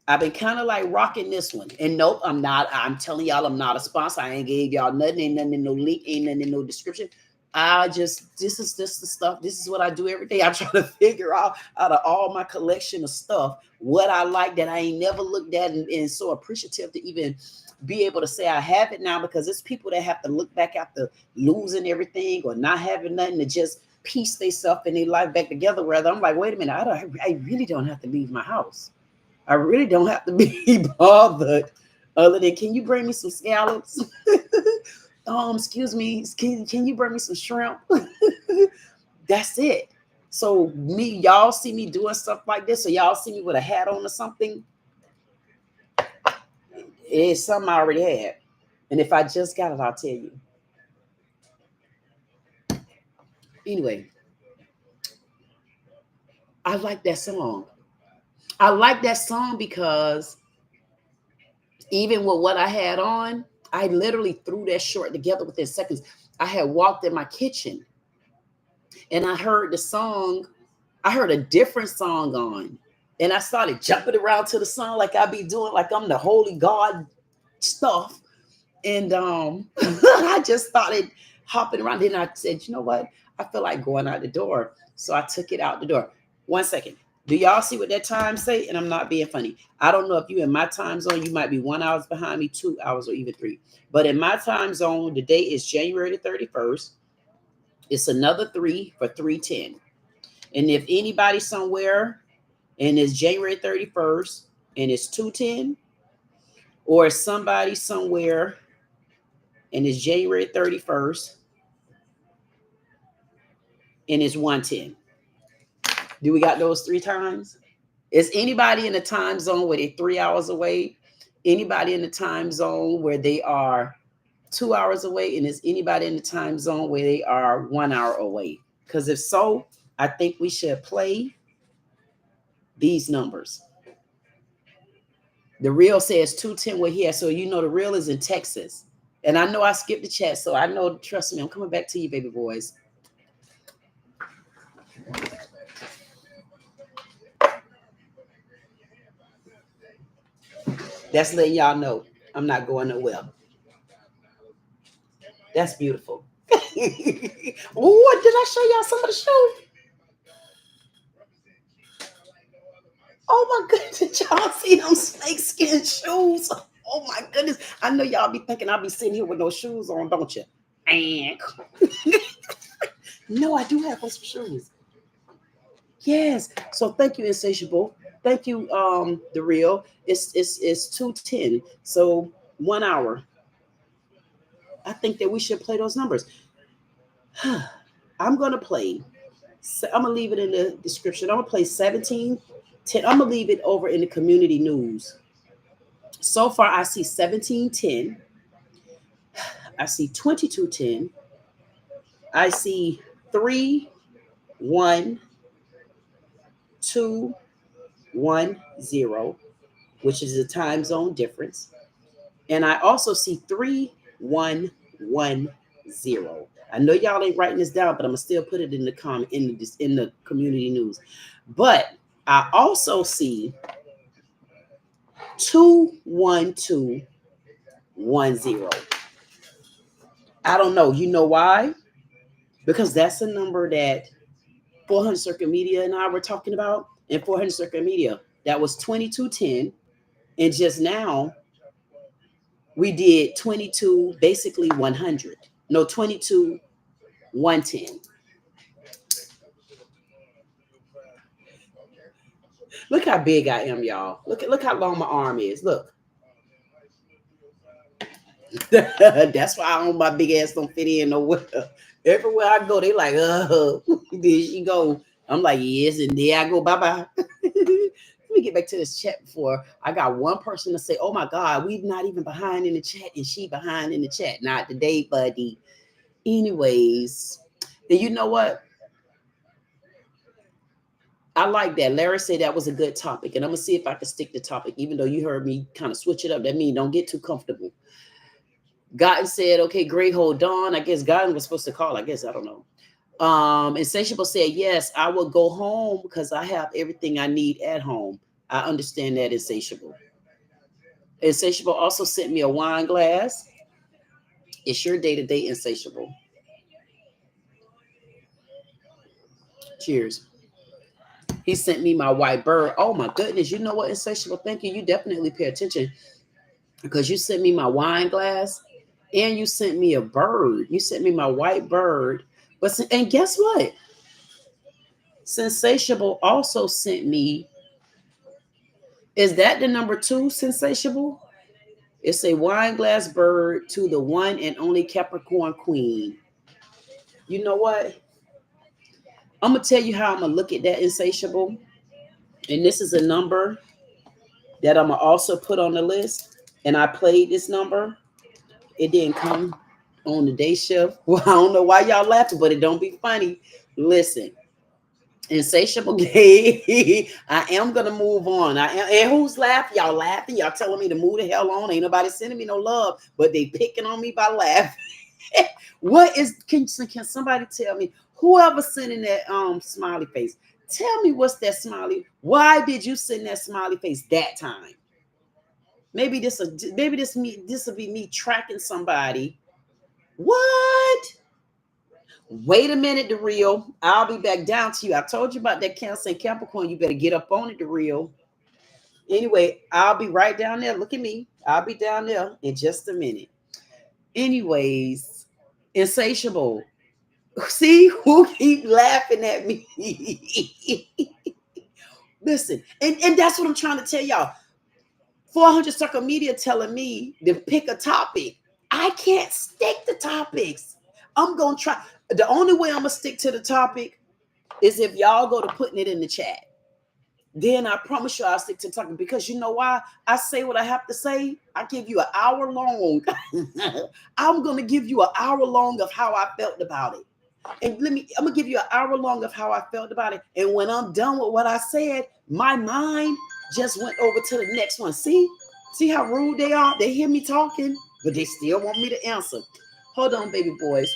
I've been kind of like rocking this one. And nope, I'm not. I'm telling y'all I'm not a sponsor. I ain't gave y'all nothing. Ain't nothing in no link. Ain't nothing in no description. This is the stuff. This is what I do every day. I'm trying to figure out of all my collection of stuff, what I like that I ain't never looked at, and so appreciative to even be able to say I have it now, because it's people that have to look back after losing everything or not having nothing to just piece themselves and their life back together. Rather, I'm like, wait a minute, I really don't have to leave my house. I really don't have to be bothered. Other than, can you bring me some scallops? Excuse me, can you bring me some shrimp? That's it. So y'all see me doing stuff like this, or y'all see me with a hat on or something, it's something I already had. And if I just got it, I'll tell you. Anyway, I like that song. I like that song because even with what I had on, I literally threw that short together within seconds. I had walked in my kitchen and I heard the song. I heard a different song on, and I started jumping around to the song like I be doing, like I'm the holy God stuff. And I just started hopping around. Then I said, you know what? I feel like going out the door. So I took it out the door. 1 second. Do y'all see what that time say? And I'm not being funny. I don't know if you in my time zone, you might be 1 hour behind me, 2 hours, or even 3. But in my time zone, the day is January the 31st. It's another 3 for 3:10. And if anybody somewhere and it's January 31st and it's 2:10, or somebody somewhere and it's January 31st and it's 1:10. Do we got those 3 times? Is anybody in the time zone where they're 3 hours away? Anybody in the time zone where they are 2 hours away? And is anybody in the time zone where they are 1 hour away? Because if so, I think we should play these numbers. The real says 2:10 we're here. So you know the real is in Texas. And I know I skipped the chat, so I know, trust me, I'm coming back to you, baby boys. That's letting y'all know I'm not going nowhere. That's beautiful. Oh, did I show y'all some of the shoes? Oh my goodness, did y'all see them snakeskin shoes? Oh my goodness. I know y'all be thinking I'll be sitting here with no shoes on, don't you? And no, I do have some shoes. Yes. So thank you, Insatiable. Thank you, the real. It's 2:10. So 1 hour. I think that we should play those numbers. I'm gonna play. I'm gonna leave it in the description. I'm gonna play 1710. I'm gonna leave it over in the community news. So far, I see 1710. I see 2210. I see 3, 1, 2, 1, 0, which is a time zone difference. And I also see 3, 1, 1, 0. I know y'all ain't writing this down, but I'm gonna still put it in the comment in the community news. But I also see 2, 1, 2, 1, 0. I don't know. You know why? Because that's a number that 400 Circuit Media and I were talking about. And 400 Circuit Media, that was 2210. And just now, we did 22, basically 100. No, 22, 110. Look how big I am, y'all. Look how long my arm is. Look. That's why I don't, my big ass don't fit in nowhere. Everywhere I go, they like, there she go. I'm like, yes, and there I go. Bye-bye. Let me get back to this chat before I got one person to say, oh my God, we're not even behind in the chat, and she behind in the chat. Not today, buddy. Anyways, and you know what? I like that. Larry said that was a good topic, and I'm gonna see if I can stick the topic, even though you heard me kind of switch it up. That means don't get too comfortable. Gotten said, okay, great, hold on. I guess Gotten was supposed to call. I guess I don't know. Insatiable said, yes, I will go home because I have everything I need at home. I understand that, Insatiable. Insatiable also sent me a wine glass. It's your day-to-day, Insatiable. Cheers. He sent me my white bird. Oh my goodness. You know what, Insatiable? Thank you. You definitely pay attention because you sent me my wine glass and you sent me a bird. You sent me my white bird. And guess what? Sensatiable also sent me. Is that the number 2, Sensatiable? It's a wine glass bird to the one and only Capricorn Queen. You know what? I'm going to tell you how I'm going to look at that, Insatiable. And this is a number that I'm going to also put on the list. And I played this number. It didn't come on the day shift. Well, I don't know why y'all laughing, but it don't be funny. Listen. Insatiable gay. I am gonna move on. And who's laughing? Y'all laughing? Y'all telling me to move the hell on? Ain't nobody sending me no love, but they picking on me by laughing. What is? Can somebody tell me? Whoever sending that smiley face? Tell me what's that smiley? Why did you send that smiley face that time? Maybe this will be me tracking somebody. What? Wait a minute, the real. I'll be back down to you. I told you about that Cancer and Capricorn. You better get up on it, the real. Anyway, I'll be right down there. Look at me. I'll be down there in just a minute. Anyways, insatiable. See who keep laughing at me. Listen, and that's what I'm trying to tell y'all. 400 Circle Media telling me to pick a topic. I can't stick to topics. I'm gonna try. The only way I'm gonna stick to the topic is if y'all go to putting it in the chat. Then I promise you I'll stick to talking, because you know why? I say what I have to say. I give you an hour long. I'm gonna give you an hour long of how I felt about it. And I'm gonna give you an hour long of how I felt about it. And when I'm done with what I said, my mind just went over to the next one. See how rude they are? They hear me talking, but they still want me to answer. Hold on, baby boys.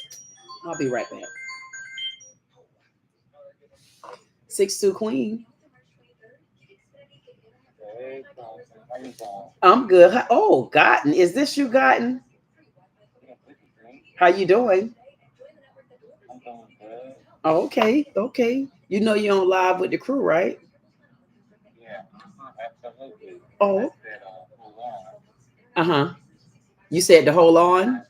I'll be right back. 6'2" Queen. I'm good. Oh, Gotten. Is this you, Gotten? How you doing? Oh, okay. Okay. You know you're on live with the crew, right? Oh. Uh-huh. You said to hold on?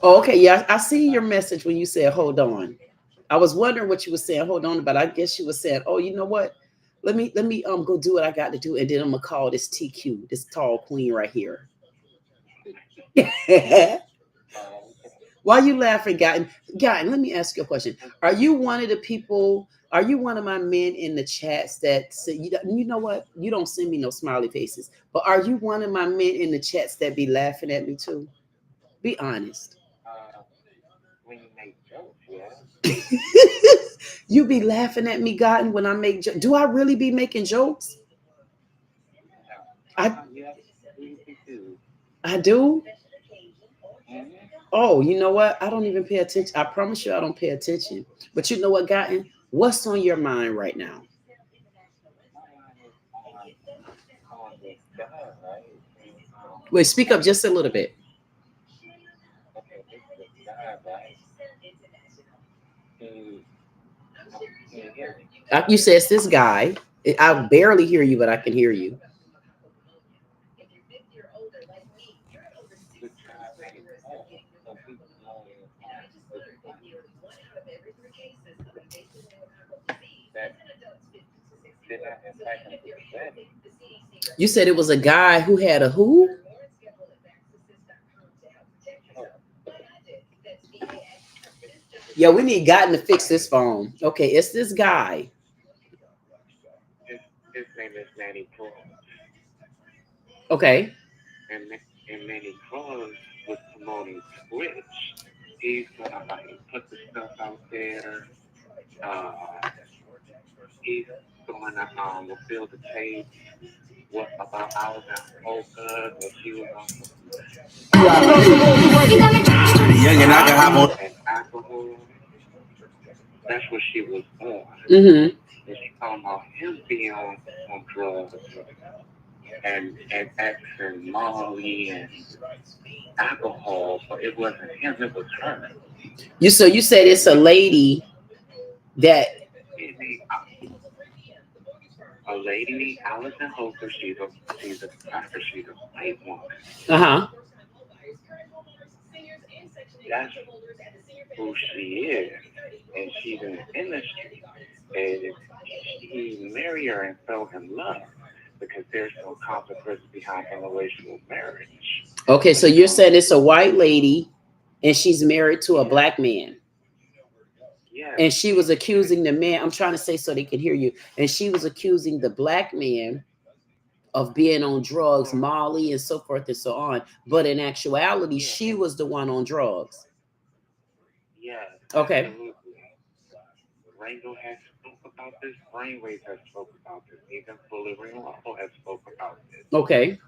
Oh, okay. Yeah, I see your message when you said hold on. I was wondering what you were saying, hold on, but I guess you were saying, oh, you know what? Let me go do what I got to do, and then I'm gonna call this TQ, this tall queen right here. Why are you laughing, Gotten? Gotten, let me ask you a question. Are you one of the people? Are you one of my men in the chats that say, you know what? You don't send me no smiley faces, but are you one of my men in the chats that be laughing at me too? Be honest. When you make jokes, yeah. You be laughing at me, Gotten, when I make jokes. Do I really be making jokes? Yes, you do. I do. Mm-hmm. Oh, you know what? I don't even pay attention. I promise you, I don't pay attention. But you know what, Gotten? What's on your mind right now? On this guy, right? Wait, speak up just a little bit. Okay, this guy, right? He, can you hear me? You said it's this guy. I barely hear you, but I can hear you. This guy made fun. So people know this guy that did not invite him to the wedding. You said it was a guy who had a who? Oh, Yeah, we need Gotten to fix this phone. Okay, it's this guy. his name is Manny Cruz. Okay. And, and Manny Cruz was promoting Twitch. He's gonna like put the stuff out there. Uh, he's gonna reveal the tape what about I was in Polka that she was on some and alcohol. That's what she was on. Mm-hmm. And she talking about him being on drugs and X and Molly and alcohol, but it wasn't him, it was her. You said it's a lady that. A lady, Allison Holker, she's a pastor, she's a white woman. Uh-huh. That's who she is. And she's in the industry. And he married her and fell in love because there's no consequences behind interracial marriage. Okay, so you're saying it's a white lady and she's married to a Yeah. black man. Yeah. And she was accusing the man. I'm trying to say so they can hear you. And she was accusing the black man of being on drugs, Molly, and so forth and so on. But in actuality, Yeah. she was the one on drugs. Yes. Okay. Absolutely. Rango has spoke about this. Brainwave has spoke about this. Even Fully Ringo has spoke about this. Okay.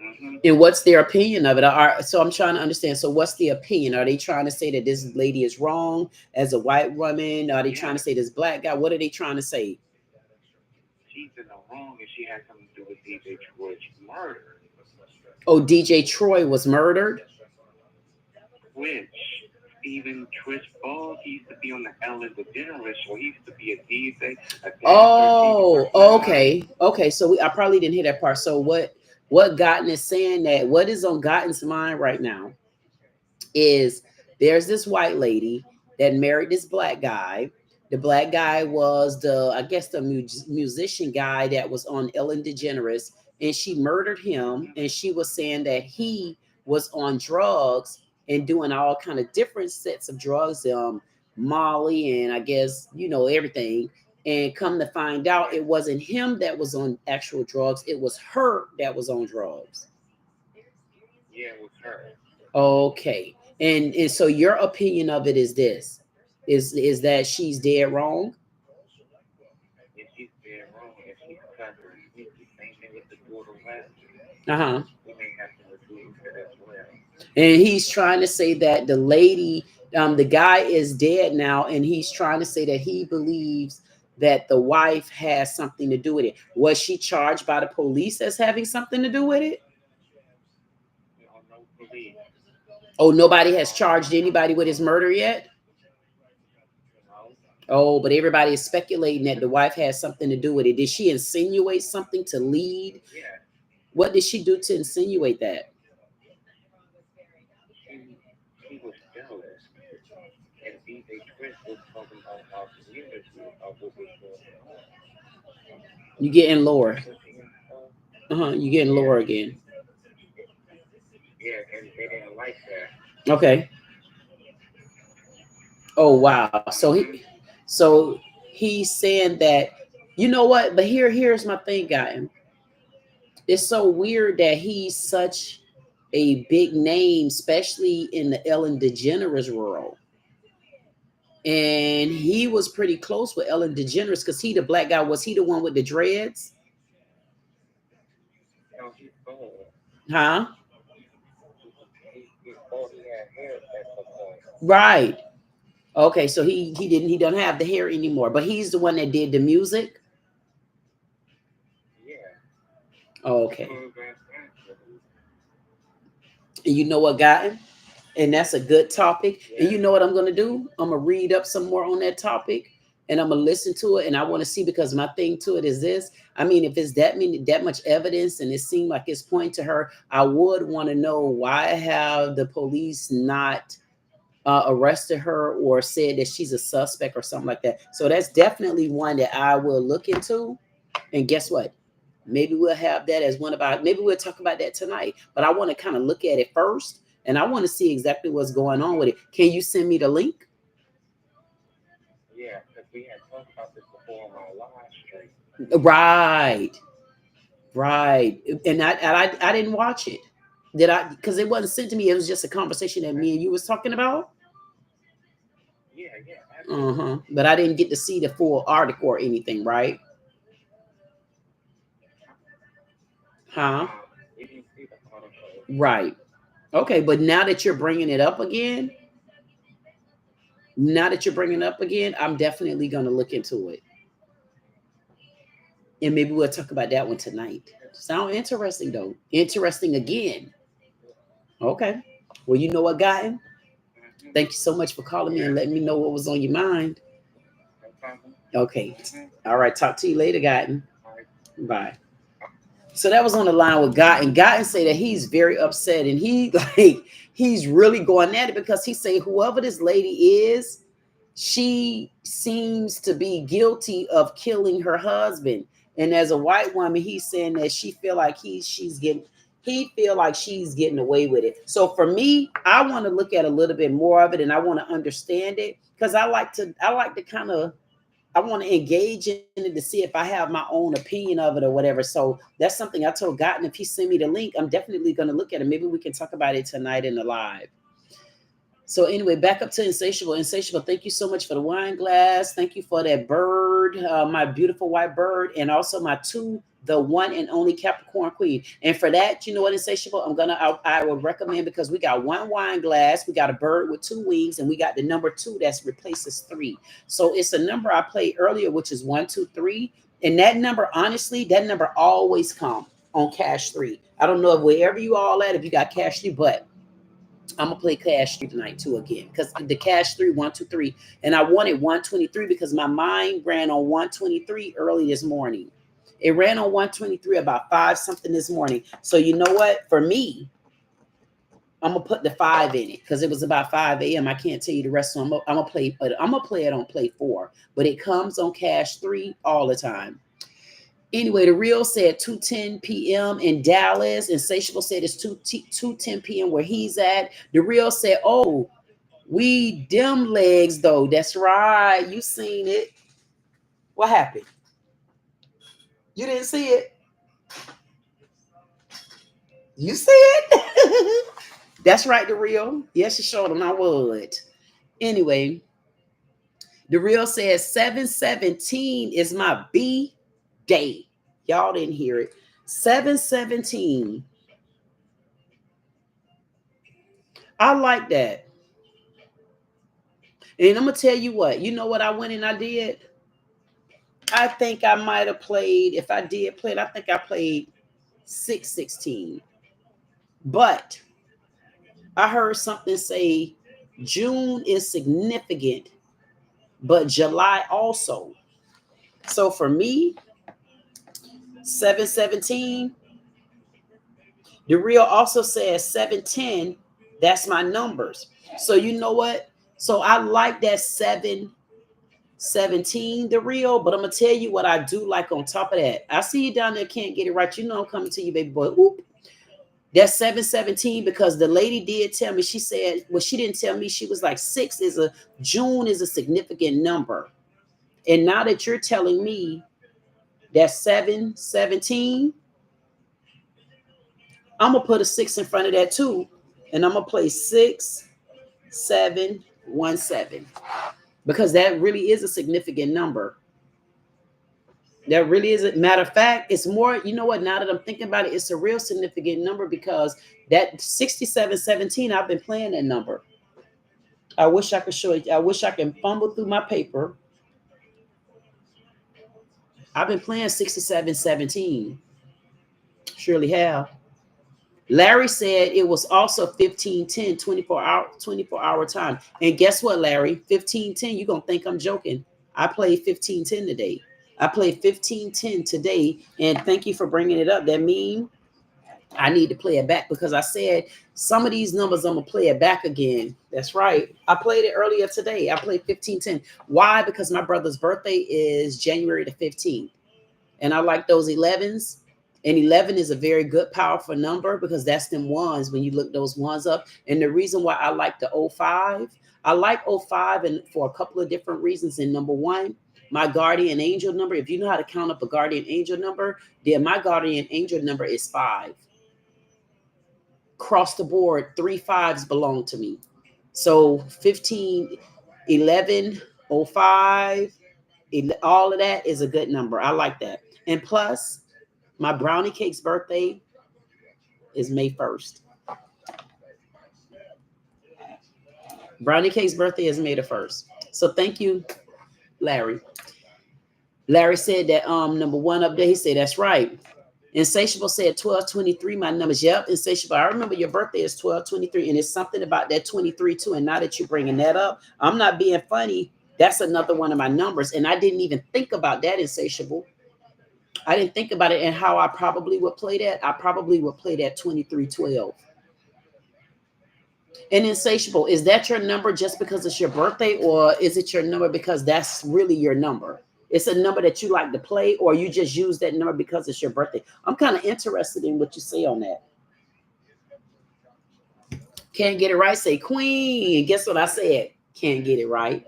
Mm-hmm. And what's their opinion of it? So I'm trying to understand. So what's the opinion? Are they trying to say that this lady is wrong as a white woman? Are they trying to say this black guy? What are they trying to say? she's in the wrong and she had something to do with DJ Troy's murder. Oh, DJ Troy was murdered? Which Stephen Trish Ball, he used to be on the Ellen DeGeneres show. He used to be a DJ, a dancer, Oh, TV personality. okay. Okay, so I probably didn't hear that part. So what Gotten is saying, that what is on Gotten's mind right now is there's this white lady that married this black guy. The black guy was I guess the musician guy that was on Ellen DeGeneres, and she murdered him. And she was saying that he was on drugs and doing all kind of different sets of drugs, Molly, and I guess everything. And come to find out, it wasn't him that was on actual drugs; it was her that was on drugs. Yeah, it was her. Okay. And so your opinion of it is this. Is that she's dead wrong? And she's dead wrong and she's covering sneaky. Same thing with the daughter last. Uh-huh. We may have to remove her as well. And he's trying to say that the lady, the guy is dead now, and he's trying to say that he believes that the wife has something to do with it. Was she charged by the police as having something to do with it? No police. Oh, nobody has charged anybody with his murder yet? No. Oh, but everybody is speculating that the wife has something to do with it. Did she insinuate something to lead? Yeah. What did she do to insinuate that? She was jealous. And DJ Twist was talking about our community of what was going on. You getting lower. Uh, You getting yeah. lower again. Yeah, and they didn't like that. Okay. Oh wow. So he's saying that, you know what? But here's my thing, guy. It's so weird that he's such a big name, especially in the Ellen DeGeneres world. And he was pretty close with Ellen DeGeneres because he the black guy. Was he the one with the dreads? No, he's bald. Huh? He's bald. He had hair at some point. Right. Okay, so he doesn't have the hair anymore, but he's the one that did the music. Yeah. Okay. And you know what got him? And that's a good topic. Yeah. And you know what I'm gonna do? I'm gonna read up some more on that topic, and I'm gonna listen to it. And I want to see, because my thing to it is this. I mean, if it's that much evidence, and it seemed like it's pointing to her, I would want to know why have the police not arrested her or said that she's a suspect or something like that. So that's definitely one that I will look into. And guess what? Maybe we'll have that as one of our, maybe we'll talk about that tonight. But I want to kind of look at it first, and I want to see exactly what's going on with it. Can you send me the link? Yeah, because we had talked about this before on our live stream. Right. And I didn't watch it. Did I? Because it wasn't sent to me. It was just a conversation that me and you was talking about. Yeah, yeah. But I didn't get to see the full article or anything, right? Huh? We didn't see the article. Right. Okay, but now that you're bringing it up again, I'm definitely going to look into it. And maybe we'll talk about that one tonight. Sound interesting, though. Interesting again. Okay. Well, you know what, Guy? Thank you so much for calling me and letting me know what was on your mind. No problem. Okay. All right. Talk to you later, Gotten. Bye. So that was on the line with Gotten. Gotten say that he's very upset, and he's really going at it because he say whoever this lady is, she seems to be guilty of killing her husband. And as a white woman, he's saying that she feel like she's getting away with it. So for me, I want to look at a little bit more of it, and I want to understand it, because I want to engage in it to see if I have my own opinion of it or whatever. So that's something I told Gotten. If he send me the link, I'm definitely going to look at it. Maybe we can talk about it tonight in the live. So anyway, back up to Insatiable. Insatiable, thank you so much for the wine glass. Thank you for that bird, my beautiful white bird, and also the one and only Capricorn Queen. And for that, you know what, Insatiable, I would recommend, because we got one wine glass, we got a bird with 2 wings, and we got the number 2 that replaces 3. So it's a number I played earlier, which is 1, 2, 3. And that number, honestly, that number always come on cash 3. I don't know if wherever you all at, if you got cash 3, but I'm gonna play cash 3 tonight too again. Because the cash 3, 1, 2, 3. And I wanted 123 because my mind ran on 123 early this morning. It ran on 123 about 5 something this morning. So you know what? For me, I'm gonna put the 5 in it because it was about 5 a.m. I can't tell you the rest of them. I'm gonna play, but I'm gonna play it on play 4, but it comes on cash 3 all the time. Anyway, the real said 2:10 p.m. in Dallas. Insatiable said it's 2:10 p.m. where he's at. The real said, oh, we dim legs though. That's right. You seen it. What happened? You didn't see it? You see it? That's right, the real. Yes, you showed them I would. Anyway, the real says 7/17 is my B day. Y'all didn't hear it. 7/17. I like that. And I'm gonna tell you what. You know what I went and I did? I think I might have played. If I did play it, I think I played 6/16. But I heard something say June is significant, but July also. So for me, 7/17. The real also says 7/10. That's my numbers. So you know what? So I like that 7/17, the real, but I'm gonna tell you what I do like on top of that. I see you down there, can't get it right. You know I'm coming to you, baby boy. Oop. That's 7/17 because the lady did tell me, she said, well, she didn't tell me, she was like June is a significant number. And now that you're telling me that 7/17, I'm gonna put a 6 in front of that too. And I'm gonna play 6/7/17 because that really is a significant number. That really is a matter of fact, it's more, you know what, now that I'm thinking about it, it's a real significant number because that 67/17, I've been playing that number. I wish I could show it. I wish I can fumble through my paper. I've been playing 67/17. Surely have. Larry said it was also 15:10, 24 hour time. And guess what, Larry? 15:10, you're gonna think I'm joking. I played 15:10 today. I played 15:10 today, and thank you for bringing it up. That means I need to play it back because I said some of these numbers I'm gonna play it back again. That's right. I played it earlier today. I played 15:10. Why? Because my brother's birthday is January the 15th, and I like those 11s. And 11 is a very good, powerful number because that's them ones when you look those ones up. And the reason why I like the 05, I like 05 and for a couple of different reasons. And number one, my guardian angel number, if you know how to count up a guardian angel number, then my guardian angel number is 5. Across the board, 3 5s belong to me. So 15, 11, 05, all of that is a good number. I like that. And plus, my brownie cake's birthday is May 1st. Brownie cake's birthday is May the 1st. So thank you, Larry. Larry said that number one up there, he said, that's right. Insatiable said 12/23, my numbers. Yep, Insatiable. I remember your birthday is 12/23, and it's something about that 23 too. And now that you're bringing that up, I'm not being funny. That's another one of my numbers. And I didn't even think about that, Insatiable. I didn't think about it and how I probably would play that. I probably would play that 23/12. And Insatiable, is that your number just because it's your birthday, or is it your number because that's really your number? It's a number that you like to play, or you just use that number because it's your birthday? I'm kind of interested in what you say on that. Can't get it right, say Queen. Guess what I said? Can't get it right.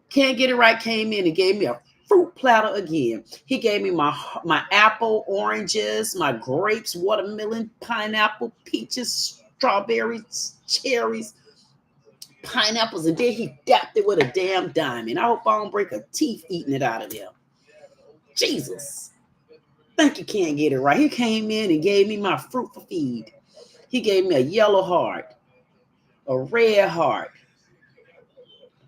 Can't get it right came in and gave me a fruit platter again. He gave me my apple, oranges, my grapes, watermelon, pineapple, peaches, strawberries, cherries, pineapples, and then he dapped it with a damn diamond. I hope I don't break a teeth eating it out of there. Jesus. Think you can't get it right. He came in and gave me my fruit for feed. He gave me a yellow heart, a red heart,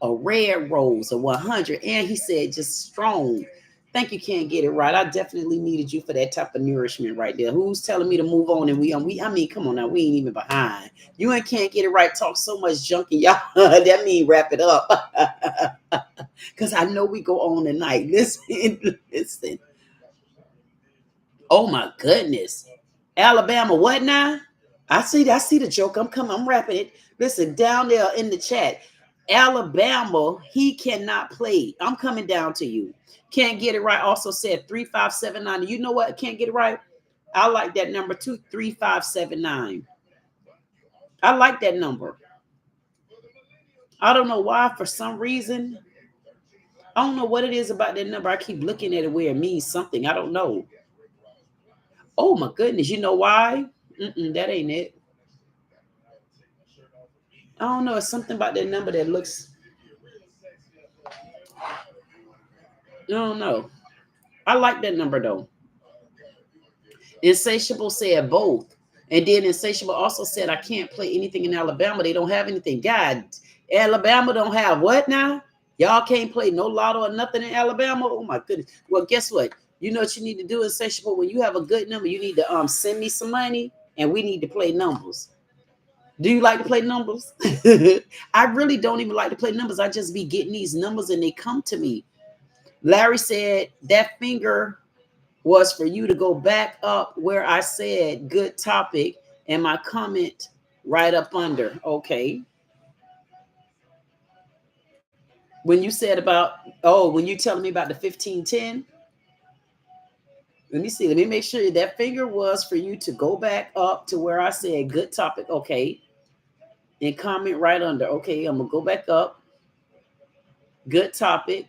a red rose, a 100, and he said just strong. Think you can't get it right. I definitely needed you for that type of nourishment right there. Who's telling me to move on? And I mean, come on now, we ain't even behind. You ain't can't get it right. Talk so much junk in y'all. That mean wrap it up. Cause I know we go on tonight. Listen, listen. Oh my goodness. Alabama, what now? I see the joke. I'm coming, I'm wrapping it. Listen, down there in the chat. Alabama, he cannot play. I'm coming down to you. Can't get it right. Also said 3579. You know what? Can't get it right. I like that number too. 3579. I like that number. I don't know why. For some reason, I don't know what it is about that number. I keep looking at it where it means something. I don't know. Oh my goodness. You know why? That ain't it. I don't know. It's something about that number that looks. I don't know. I like that number though. Insatiable said both. And then Insatiable also said, I can't play anything in Alabama. They don't have anything. God, Alabama don't have what now? Y'all can't play no lotto or nothing in Alabama? Oh my goodness. Well, guess what? You know what you need to do, Insatiable? When you have a good number, you need to send me some money and we need to play numbers. Do you like to play numbers? I really don't even like to play numbers. I just be getting these numbers and they come to me. Larry said that finger was for you to go back up where I said good topic and my comment right up under. Okay. When you said about, when you telling me about the 1510, let me see. Let me make sure that finger was for you to go back up to where I said good topic. Okay. And comment right under. Okay. I'm going to go back up. Good topic.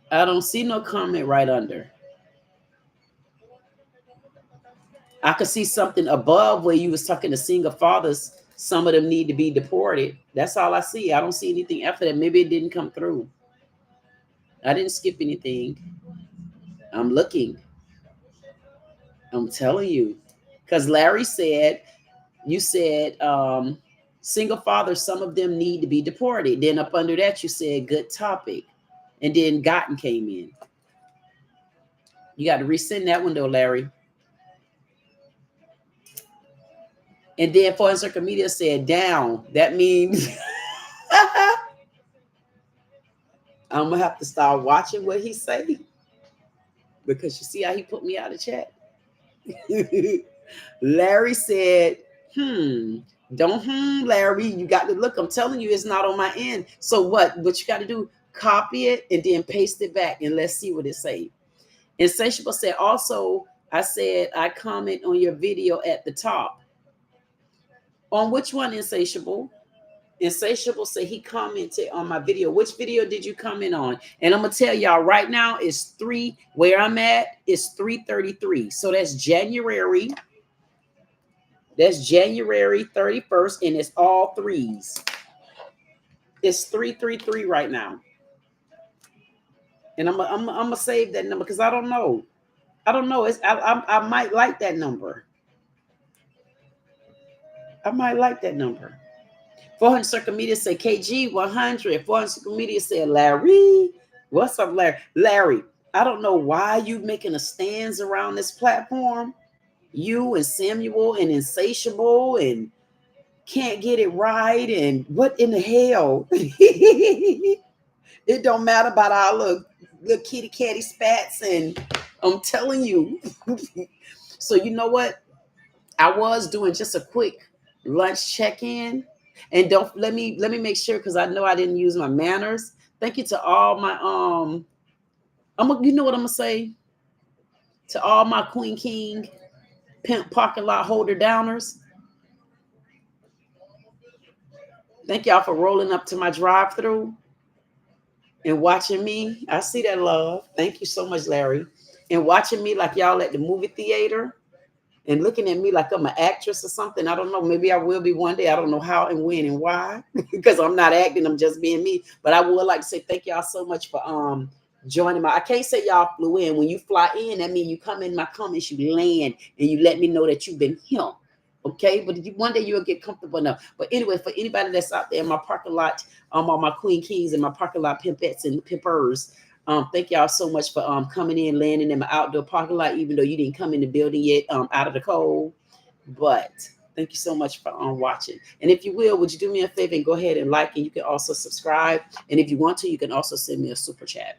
I don't see no comment right under. I could see something above where you was talking to single fathers. Some of them need to be deported. That's all I see. I don't see anything after that. Maybe it didn't come through. I didn't skip anything. I'm looking. I'm telling you. Because Larry said, you said single fathers, some of them need to be deported. Then up under that, you said good topic. And then Gotten came in. You got to resend that one though, Larry. And then Foreign Circle Media said down. That means I'm gonna have to start watching what he say, because you see how he put me out of chat. Larry said, don't Larry, you got to look. I'm telling you, it's not on my end. So what you got to do, copy it and then paste it back and let's see what it say. Insatiable said, also, I said, I comment on your video at the top. On which one, Insatiable? Insatiable said he commented on my video. Which video did you comment on? And I'm gonna tell y'all right now, it's where I'm at is 3:33. So that's January. That's January 31st, and it's all threes. It's 3:33 right now. And I'm gonna save that number because I don't know. I don't know. I might like that number. I might like that number. 400 Circle Media say KG 100. 400 Circle Media said Larry. What's up, Larry? Larry, I don't know why you making a stands around this platform. You and Samuel and Insatiable and can't get it right. And what in the hell? It don't matter about our little kitty catty spats. And I'm telling you. So you know what? I was doing just a quick lunch check-in. And don't let me make sure, because I know I didn't use my manners. Thank you to all my you know what I'm gonna say? To all my Queen King pimp parking lot holder downers. Thank y'all for rolling up to my drive-through and watching me. I see that love. Thank you so much, Larry. And watching me like y'all at the movie theater and looking at me like I'm an actress or something. I don't know. Maybe I will be one day. I don't know how and when and why, because I'm not acting. I'm just being me. But I would like to say thank y'all so much for joining I can't say y'all flew in. When you fly in, that means you come in my comments, you land, and you let me know that you've been here. Okay, but one day you'll get comfortable enough. But anyway, for anybody that's out there in my parking lot, all my Queen Kings and my parking lot pimpettes and pimpers, thank y'all so much for coming in, landing in my outdoor parking lot, even though you didn't come in the building yet, out of the cold. But thank you so much for watching. And if you will, would you do me a favor and go ahead and like, and you can also subscribe. And if you want to, you can also send me a super chat.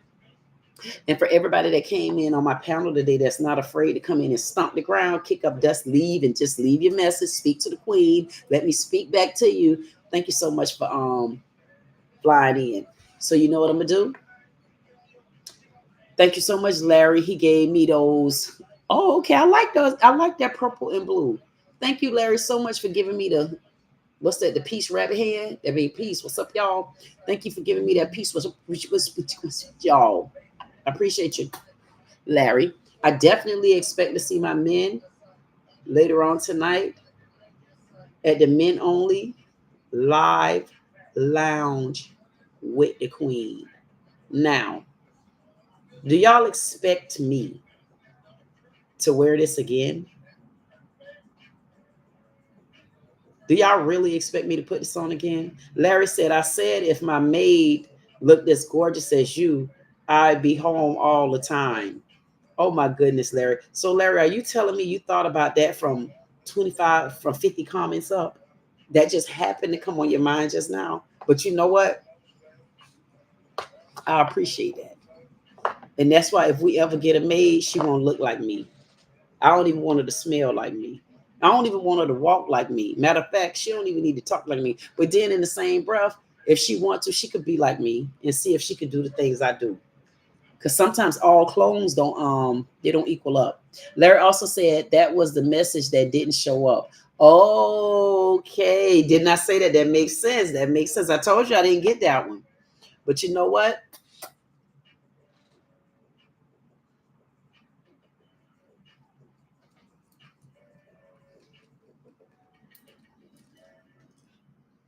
And for everybody that came in on my panel today that's not afraid to come in and stomp the ground, kick up dust, leave, and just leave your message, speak to the queen, let me speak back to you. Thank you so much for flying in. So you know what I'm gonna do? Thank you so much, Larry. He gave me those. Oh, okay. I like those. I like that purple and blue. Thank you, Larry, so much for giving me the, what's that, the peace rabbit hand? I mean, peace. What's up, y'all? Thank you for giving me that peace. What's y'all? I appreciate you, Larry. I definitely expect to see my men later on tonight at the Men Only Live Lounge with the Queen. Now, do y'all expect me to wear this again? Do y'all really expect me to put this on again? Larry said, I said if my maid looked as gorgeous as you, I'd be home all the time. Oh my goodness, Larry. So Larry, are you telling me you thought about that from 25, from 50 comments up? That just happened to come on your mind just now. But you know what? I appreciate that. And that's why if we ever get a maid, she won't look like me. I don't even want her to smell like me. I don't even want her to walk like me. Matter of fact, she don't even need to talk like me. But then in the same breath, if she wants to, she could be like me and see if she could do the things I do. Because sometimes all clones don't equal up. Larry also said that was the message that didn't show up. Okay. Didn't I say that? That makes sense. That makes sense. I told you I didn't get that one. But you know what?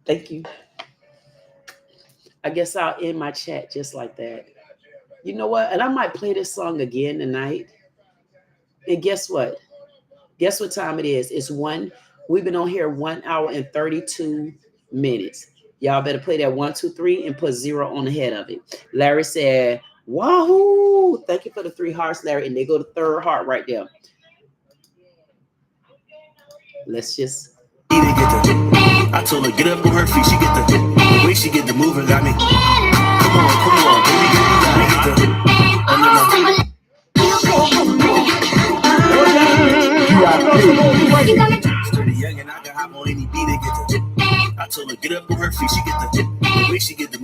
Thank you. I guess I'll end my chat just like that. You know what? And I might play this song again tonight. And guess what? Guess what time it is? It's one. We've been on here 1 hour and 32 minutes. Y'all better play that 1, 2, 3 and put 0 on the head of it. Larry said, wahoo! Thank you for the 3 hearts, Larry. And they go to third heart right there. Let's just. I told her get up on her feet. She get the way she get the moving got me. Come on, baby, get the. Sturdy young and I can hop on any beat and get the. I told her get up on her feet. She get the way she get the